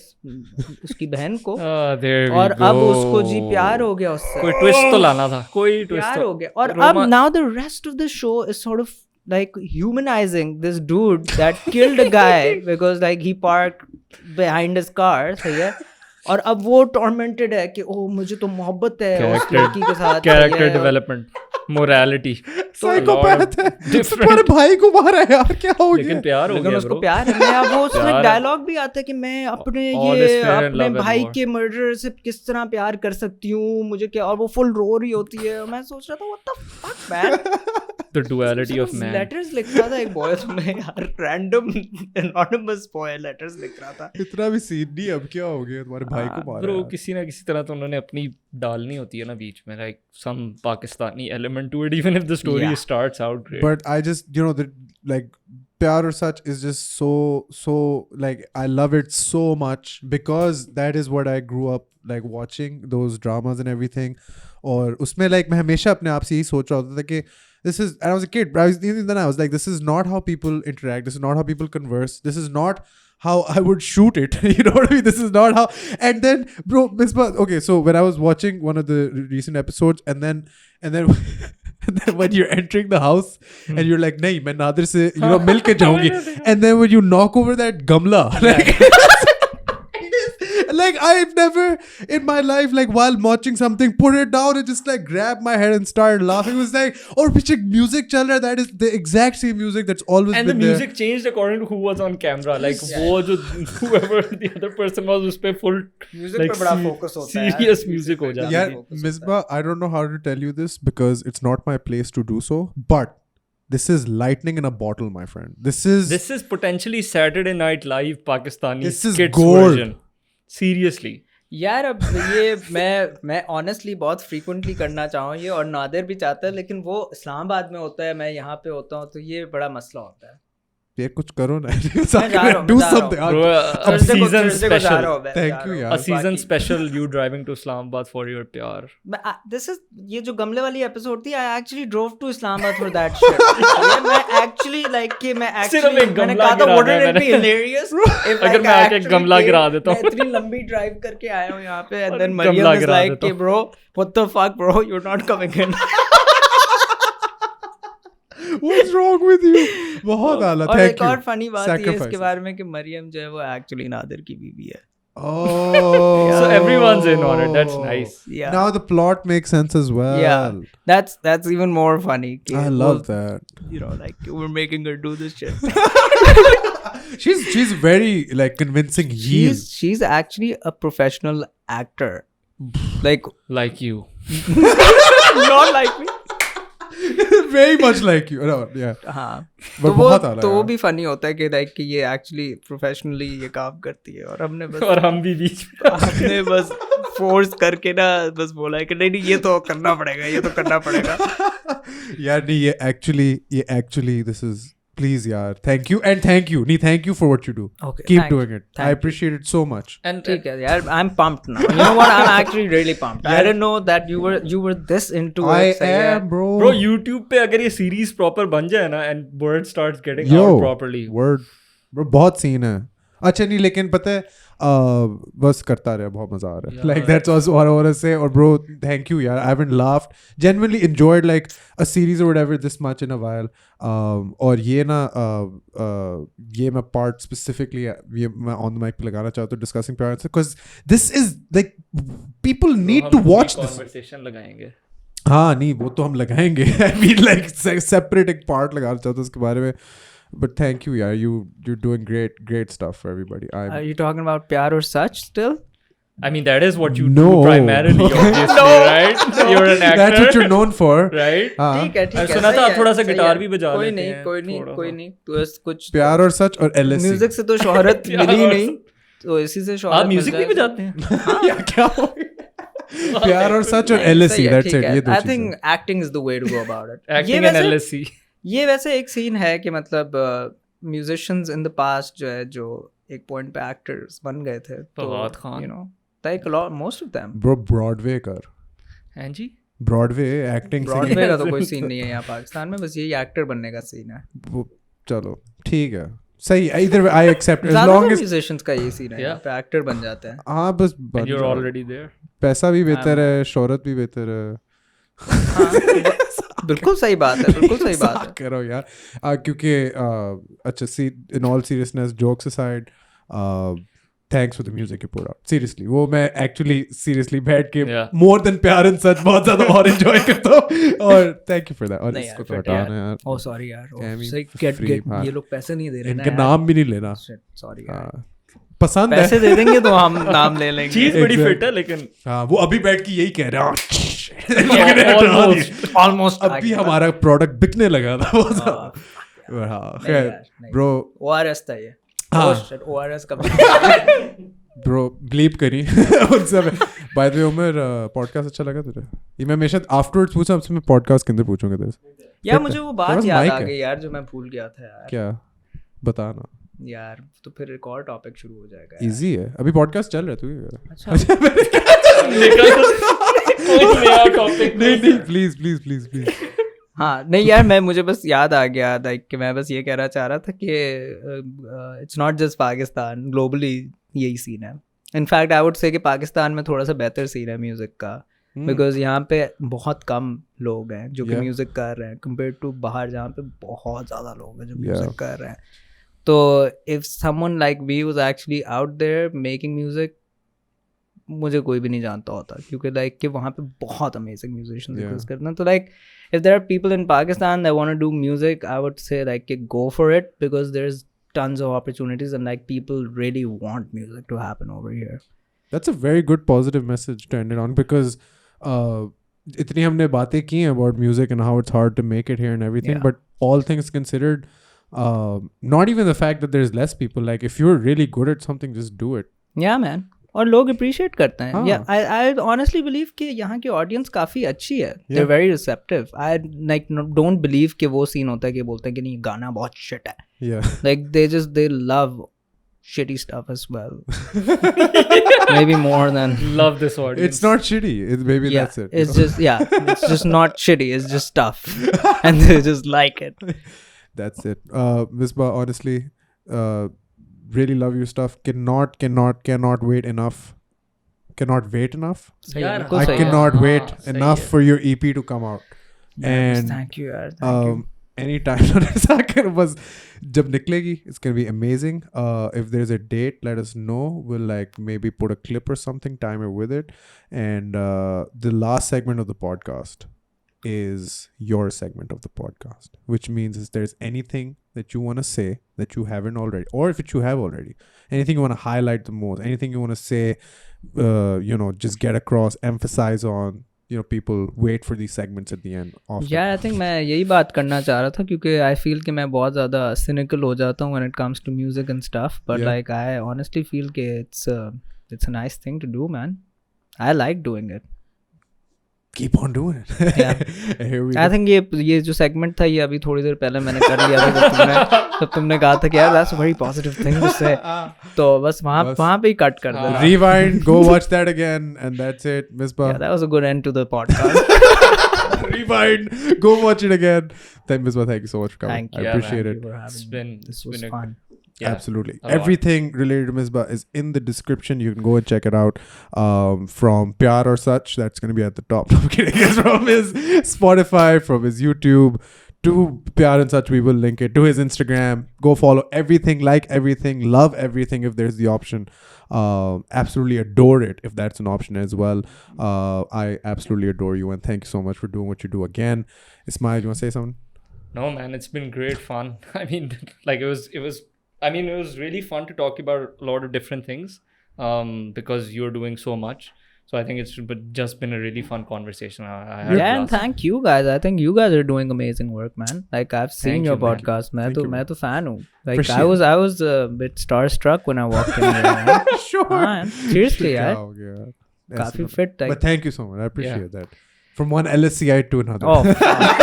B: उसकी बहन को, और अब उसको जी प्यार हो गया उससे,
C: कोई ट्विस्ट तो लाना था, कोई ट्विस्ट
B: प्यार हो गया। और अब now the rest of the show is sort of like humanizing this dude that killed a guy because like he parked behind his car, सही है, और अब वो टॉर्मेंटेड है कि ओह मुझे तो मोहब्बत है उस लड़की के साथ,
C: कैरेक्टर डेवलपमेंट, मोरालिटी,
A: साइकोपैथ है, तुम्हारे भाई को मारा है यार, क्या हो गया?
C: लेकिन प्यार हो गया,
B: उसको प्यार है। मैं वो उसमें डायलॉग भी आता है कि मैं अपने अपने भाई के मर्डर से किस तरह प्यार कर सकती हूँ, मुझे क्या, और वो फुल रो रही होती है। मैं सोच रहा था what the fuck man,
C: the duality of man,
B: letters लिख रहा था एक बॉय में यार, रैंडम एनोनिमस बॉय लेटर्स लिख रहा था।
A: इतना भी सीन नहीं, अब क्या हो गया, तुम्हारे भाई को मारा
C: ब्रो, किसी ना किसी तरह तो उन्होंने अपनी डालनी होती है ना बीच में, like some Pakistani element to it, even if the story starts out great.
A: But I just, you know, that like Pyar or Sach is just so like I love it so much because that is what I grew up like watching, those dramas and everything. और उसमें like मैं हमेशा अपने आप से यही सोच रहा होता था कि this is, and I was a kid, but then I was like, this is not how people interact, this is not how people converse, this is not how I would shoot it, you know what I mean? This is not how. And then, bro, Misbah, okay, so when I was watching one of the recent episodes, and then and then when you're entering the house and you're like, nahi, main Nadir se, you know, mil ke jaungi, and then when you knock over that gamla, like I've never in my life, like while watching something, put it down and just like grab my head and start laughing. It was like, or piche music chal raha, that is the exact same music that's always
C: and
A: been
C: the music
A: there.
C: changed according to who was on camera, like wo jo whoever the other person was, us pe full
B: music
C: like
B: पे बड़ा focus होता है,
C: serious music हो जाता है।
A: Yeah, Misbah, I don't know how to tell you this because it's not my place to do so, but this is lightning in a bottle, my friend. This is
C: potentially Saturday Night Live Pakistani
A: This is
C: skits
A: gold.
C: version. Seriously.
B: यार अब ये मैं honestly बहुत frequently करना चाहूँ ये, और नादिर भी चाहता है, लेकिन वो इस्लामाबाद में होता है, मैं यहाँ पे होता हूँ, तो ये बड़ा मसला होता है।
A: ये कुछ करो ना,
B: do
A: something.
C: Bro, a season special.
A: Thank you यार.
C: A season special, you driving to Islamabad for your pyar.
B: This is ये जो गमले वाली एपिसोड थी, I actually drove to Islamabad for that shit. ये मैं actually like कि मैं actually मैंने कहा था wouldn't it be hilarious if
C: अगर मैं आके गमला गिरा देता हूँ,
B: मैं इतनी लंबी ड्राइव करके आया हूँ यहाँ पे, and then Mariam is like कि bro what the fuck bro, you're not coming in.
A: What's wrong with you? बहुत आला,
B: और
A: thank
B: एक
A: you.
B: और फनी बात ये इसके बारे में कि मरियम जो है वो एक्चुअली नादिर की बीवी है।
A: Oh,
C: so everyone's in on it. That's nice.
B: Yeah.
A: Now the plot makes sense as well.
B: Yeah, that's even more funny.
A: I love that.
B: You know, like we're making her do this shit.
A: She's very like convincing.
B: She's actually a professional actor. Like
C: you.
B: Not like me.
A: Very much like you. No, yeah.
B: हाँ,
A: तो
B: वो भी funny होता है कि like कि ये actually professionally ये काम करती है, और हम भी बीच में हमने बस फोर्स करके ना बस बोला है कि नहीं ये तो करना पड़ेगा, ये तो करना पड़ेगा।
A: यार नहीं, ये actually this is, please yaar, thank you thank you for what you do.
B: Okay,
A: keep doing it. I appreciate it so much.
C: And
B: ठीक है यार, I'm pumped now. You know what, I'm actually really pumped. I didn't know that you were this into it.
A: I am, bro.
C: YouTube पे अगर ये series proper बन जाए ना and word starts getting out properly.
A: Word, bro, बहुत scene है। अच्छा नहीं, लेकिन पता है बस करता रहे, बहुत मजा आ रहा है। Like that's also what I want to say. और bro, thank you यार, I haven't laughed, genuinely enjoyed like a series or whatever this much in a while. और ये ना ये मैं part specifically ये मैं on the mic पे लगाना चाहता हूँ discussing parents, because this is like people need to watch this.
C: Conversation लगाएंगे।
A: हाँ नहीं, वो तो हम लगाएंगे। I mean like separate एक part लगाना चाहता हूँ उसके बारे में। But thank you, yeah. You're doing great stuff for everybody.
B: Are you talking about Pyar or Sach still?
C: I mean, that is what you do primarily, obviously, right? You're an actor.
A: That's what you're known for,
C: right?
B: ठीक है।
C: सुना था आप थोड़ा सा guitar भी बजा लेते हैं।
B: कोई नहीं। तो कुछ
A: प्यार और सच और LSC.
B: म्यूजिक से तो शोहरत मिली नहीं। तो इसी से
C: आप
B: शोहरत मिल
C: म्यूजिक भी
B: जाएगी।
C: बजाते हैं?
A: या क्या हो गया? प्यार और सच और LSE, that's it, ये दो
B: आई
A: चीजें।
B: Think acting is the way to go about it.
C: Acting and LSE.
B: ये वैसे एक सीन है कि मतलब म्यूजिशियंस इन द पास्ट जो है जो एक पॉइंट पे एक्टर्स बन गए थे,
C: Fawad Khan.
B: You know like a lot most of them.
A: Bro Broadway कर,
C: हैं जी?
A: ब्रॉडवे एक्टिंग
B: ब्रॉडवे का तो कोई सीन नहीं है यहाँ पाकिस्तान में, बस यही एक्टर बनने का सीन है।
A: चलो ठीक है, सही, इधर आई एक्सेप्ट एज
B: ज़्यादातर
A: लॉन्ग एज
B: म्यूजिशियंस का यही सीन है, यहाँ पे एक्टर बन जाते हैं।
A: हाँ बस बन
C: And you're
A: जाओ।
C: already there.
A: पैसा भी बेहतर है, शोहरत भी बेहतर है।
B: हाँ, बिल्कुल सही बात है, बिल्कुल सही बात है।
A: करो यार, क्योंकि अच्छा see in all seriousness, jokes aside, thanks for the music you put out. Seriously वो मैं एक्चुअली सीरियसली बैठ के
C: Yeah.
A: More than pyaar and such बहुत ज्यादा और एंजॉय करता हूँ, और थैंक यू फॉर दैट। और
B: नहीं
A: इसको
B: यार,
A: तो
B: फिर
A: हटाना यार,
B: ओह सॉरी यार,
A: I mean,
B: सही गेट
A: free, हाँ।
B: ये लोग पैसे नहीं दे रहे ना
A: इनके
B: यार।
A: नाम भी नहीं लेना।
B: सॉरी यार,
A: हाँ, पसंद है।
B: पैसे दे देंगे तो हम नाम ले लेंगे।
C: चीज बड़ी
A: Exactly.
C: फिट है लेकिन
A: हाँ, वो अभी बैठ के यही कह रहा
C: almost.
B: ऑलमोस्ट
A: अभी हमारा प्रोडक्ट बिकने लगा था वो हाँ, खैर ब्रो,
B: ORS था ये।
A: हाँ।
B: ORS का
A: ब्रो ब्लीप करी उनसे। By the way Umar, podcast अच्छा लगा तुझे? ये मैं हमेशा आफ्टरवर्ड्स पूछा, अब से मैं पॉडकास्ट के अंदर पूछूंगा तेरे से।
B: यार मुझे वो बात
A: तेरे पास
B: याद
A: mic
B: आ
A: है?
B: गई यार जो मैं भूल गया था यार।
A: क्या बताना?
B: यार तो फिर एक और टॉपिक शुरू हो जाएगा।
A: इजी है, अभी पॉडकास्ट चल रहा है, तू
B: अच्छा
C: कोई नया टॉपिक
A: नहीं प्लीज प्लीज प्लीज प्लीज।
B: हाँ नहीं यार, मैं मुझे बस याद आ गया लाइक कि मैं बस ये कहना चाह रहा था कि it's not just Pakistan, globally यही सीन है। इनफैक्ट आई वुड से कि पाकिस्तान में थोड़ा सा बेहतर सीन है म्यूज़िक का, बिकॉज यहाँ पे बहुत कम लोग हैं जो कि
A: Yeah.
B: म्यूज़िक कर रहे हैं कंपेयर टू बाहर जहाँ पे बहुत ज़्यादा लोग हैं जो म्यूज़िक
A: Yeah.
B: कर रहे हैं। तो if someone like we was actually out there making music, मुझे कोई भी नहीं जानता होता, क्योंकि लाइक कि वहाँ पे बहुत अमेजिंग म्यूजिशियंस
A: Yeah.
B: एग्जिस्ट करते हैं। तो like if there are people in Pakistan that want to do music, I would say like go for it, because there's tons of opportunities and like people really want music to happen over here.
A: That's a very good positive message to end it on, because इतनी हमने बातें की हैं about music and how it's hard to make it here and everything,
B: Yeah.
A: but all things considered, not even the fact that there's less people, like if you're really good at something, just do it.
B: Yeah man, और लोग appreciate करते हैं।
A: हाँ.
B: Yeah, I honestly believe कि यहाँ की audience काफ़ी अच्छी है। They're
A: Yeah.
B: very receptive. I like don't believe कि वो सीन होता है कि बोलते हैं कि नहीं गाना बहुत shit है।
A: Yeah.
B: Like they love shitty stuff as well. Maybe more than
C: love this audience.
A: It's not shitty. Maybe
B: yeah,
A: that's it.
B: it's just it's just not shitty. It's just tough, and they just like it.
A: That's it. Misbah, honestly, really love your stuff. Cannot wait enough. Cannot wait enough.
B: सही है,
C: यार,
B: बिल्कुल
A: I
B: सही है।
A: cannot
C: हाँ,
A: wait
C: सही
A: enough
C: है।
A: for your EP to come out. And
B: thank you यार, thank you.
A: anytime was जब निकलेगी, it's gonna be amazing. If there's a date, let us know. We'll like maybe put a clip or something, time it with it. And the last segment of the podcast is your segment of the podcast, which means if there's anything that you want to say that you haven't already, or if you have already, anything you want to highlight the most, anything you want to say, just get across, emphasize on, people wait for these segments at the end of
B: Yeah, I think मैं यही बात करना चाह रहा था, क्योंकि I feel कि मैं बहुत ज़्यादा cynical हो जाता हूँ when it comes to music and stuff, but
A: Yeah.
B: like I honestly feel कि it's a nice thing to do, man. I like doing it.
A: keep on doing it.
B: Yeah.
A: Here we
B: I
A: go.
B: think ये जो segment था ये अभी थोड़ी देर पहले मैंने कर लिया था, जब तुमने कहा था कि यार that's a very positive thing to say, तो बस वहाँ पे ही कट कर देना।
A: Rewind, go watch that again, and that's it, Misbah.
B: Yeah, that was a good end to the podcast.
A: Rewind, go watch it again. Misbah, thank you so much for coming.
B: Thank you.
A: I appreciate it.
B: Thank you for having
C: It's
B: me.
C: been
B: This
C: it's
B: was
C: been a-
B: fun.
C: Yeah.
A: Absolutely.
C: a lot.
A: Everything related to Misbah is in the description. You can go and check it out. From Pyar or Such, that's going to be at the top. I'm kidding. It's from his Spotify, from his YouTube, to Pyar and Such. We will link it to his Instagram. Go follow everything, like everything, love everything if there's the option. Absolutely adore it if that's an option as well. I absolutely adore you, and thank you so much for doing what you do again. Ismail, you want to say something?
C: No, man, it's been great fun. I mean, like it was really fun to talk about a lot of different things, because you're doing so much. So I think it's just been a really fun conversation. I had a
B: Yeah, and
C: blast.
B: thank you guys. I think you guys are doing amazing work, man. Like I've seen
C: Thank
B: your
C: you, man.
B: podcast.
A: Thank you,
B: मैं तो fan हूँ. Like
A: Appreciate
B: I was a bit starstruck when I walked in here. man.
A: Sure.
B: Man, seriously,
A: क्या
B: यार.
A: हो गया?
B: काफी
A: ऐसे
B: fit
A: But
B: like.
A: thank you so much. I appreciate that. From one LSCI to another.
B: Oh, fuck.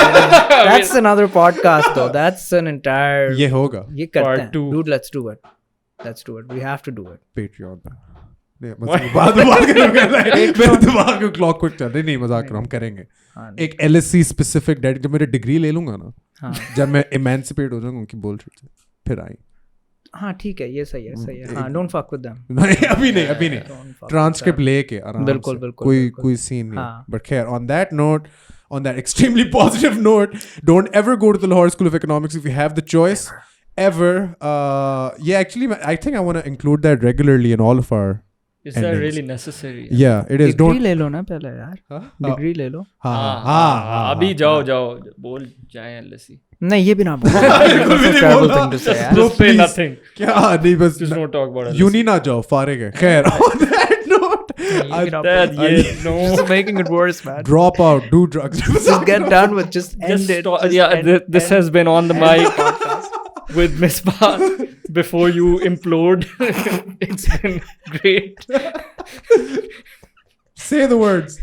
B: That's another podcast though. That's an entire.
A: ये होगा
B: ये करते
C: Part
B: हैं.
C: two.
B: Dude, let's do it. Let's do it. We have to do it.
A: Patreon पे. नहीं मतलब बात करूँगा मेरे दिमाग में क्लॉक क्विक चल रही नहीं मजाक कर रहा हूँ हम करेंगे
B: हाँ,
A: एक LSC स्पेसिफिक डेट जब मेरे डिग्री ले लूंगा ना
B: हाँ.
A: जब मैं इमेंसिपेट हो जाऊंगा उनकी बोल फिर आई
B: हाँ ठीक है ये सही है हाँ don't fuck with them.
A: नहीं अभी नहीं
B: Don't fuck with
A: transcript
B: them.
A: लेके आराम
B: बिल्कुल,
A: से
B: बिल्कुल,
A: कोई
B: बिल्कुल.
A: कोई सीन नहीं
B: हाँ.
A: बट खैर on that note on that extremely positive note don't ever go to the Lahore School of Economics if you have the choice ever yeah actually I think I want to include that regularly in all of our
C: Is that
A: endings.
C: really necessary?
A: yeah it is
B: degree
A: don't
B: ले लो ना पहले यार degree ले लो
A: हाँ
C: अभी जाओ बोल जाए LSE.
B: नहीं ये भी ना बोलो
A: बिल्कुल भी नहीं
B: terrible
A: बोलना।
B: thing to say यार
A: No,
C: Just say
A: please.
C: nothing.
A: क्या नहीं बस
C: Just don't talk about LSE.
A: Uni ना जाओ फारिग है खैर on that note
B: You know,
C: That,
B: just
C: no.
B: making it worse man
A: drop out do drugs
B: just get done with just end
C: Just
B: it
C: stop.
B: just
C: Yeah,
B: end-
C: this has been on the
B: end
C: mic
B: podcast.
C: with Misbah before you implode. It's been great.
A: say the words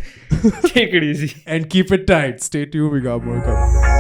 C: Take it easy.
A: and keep it tight stay tuned we got more coming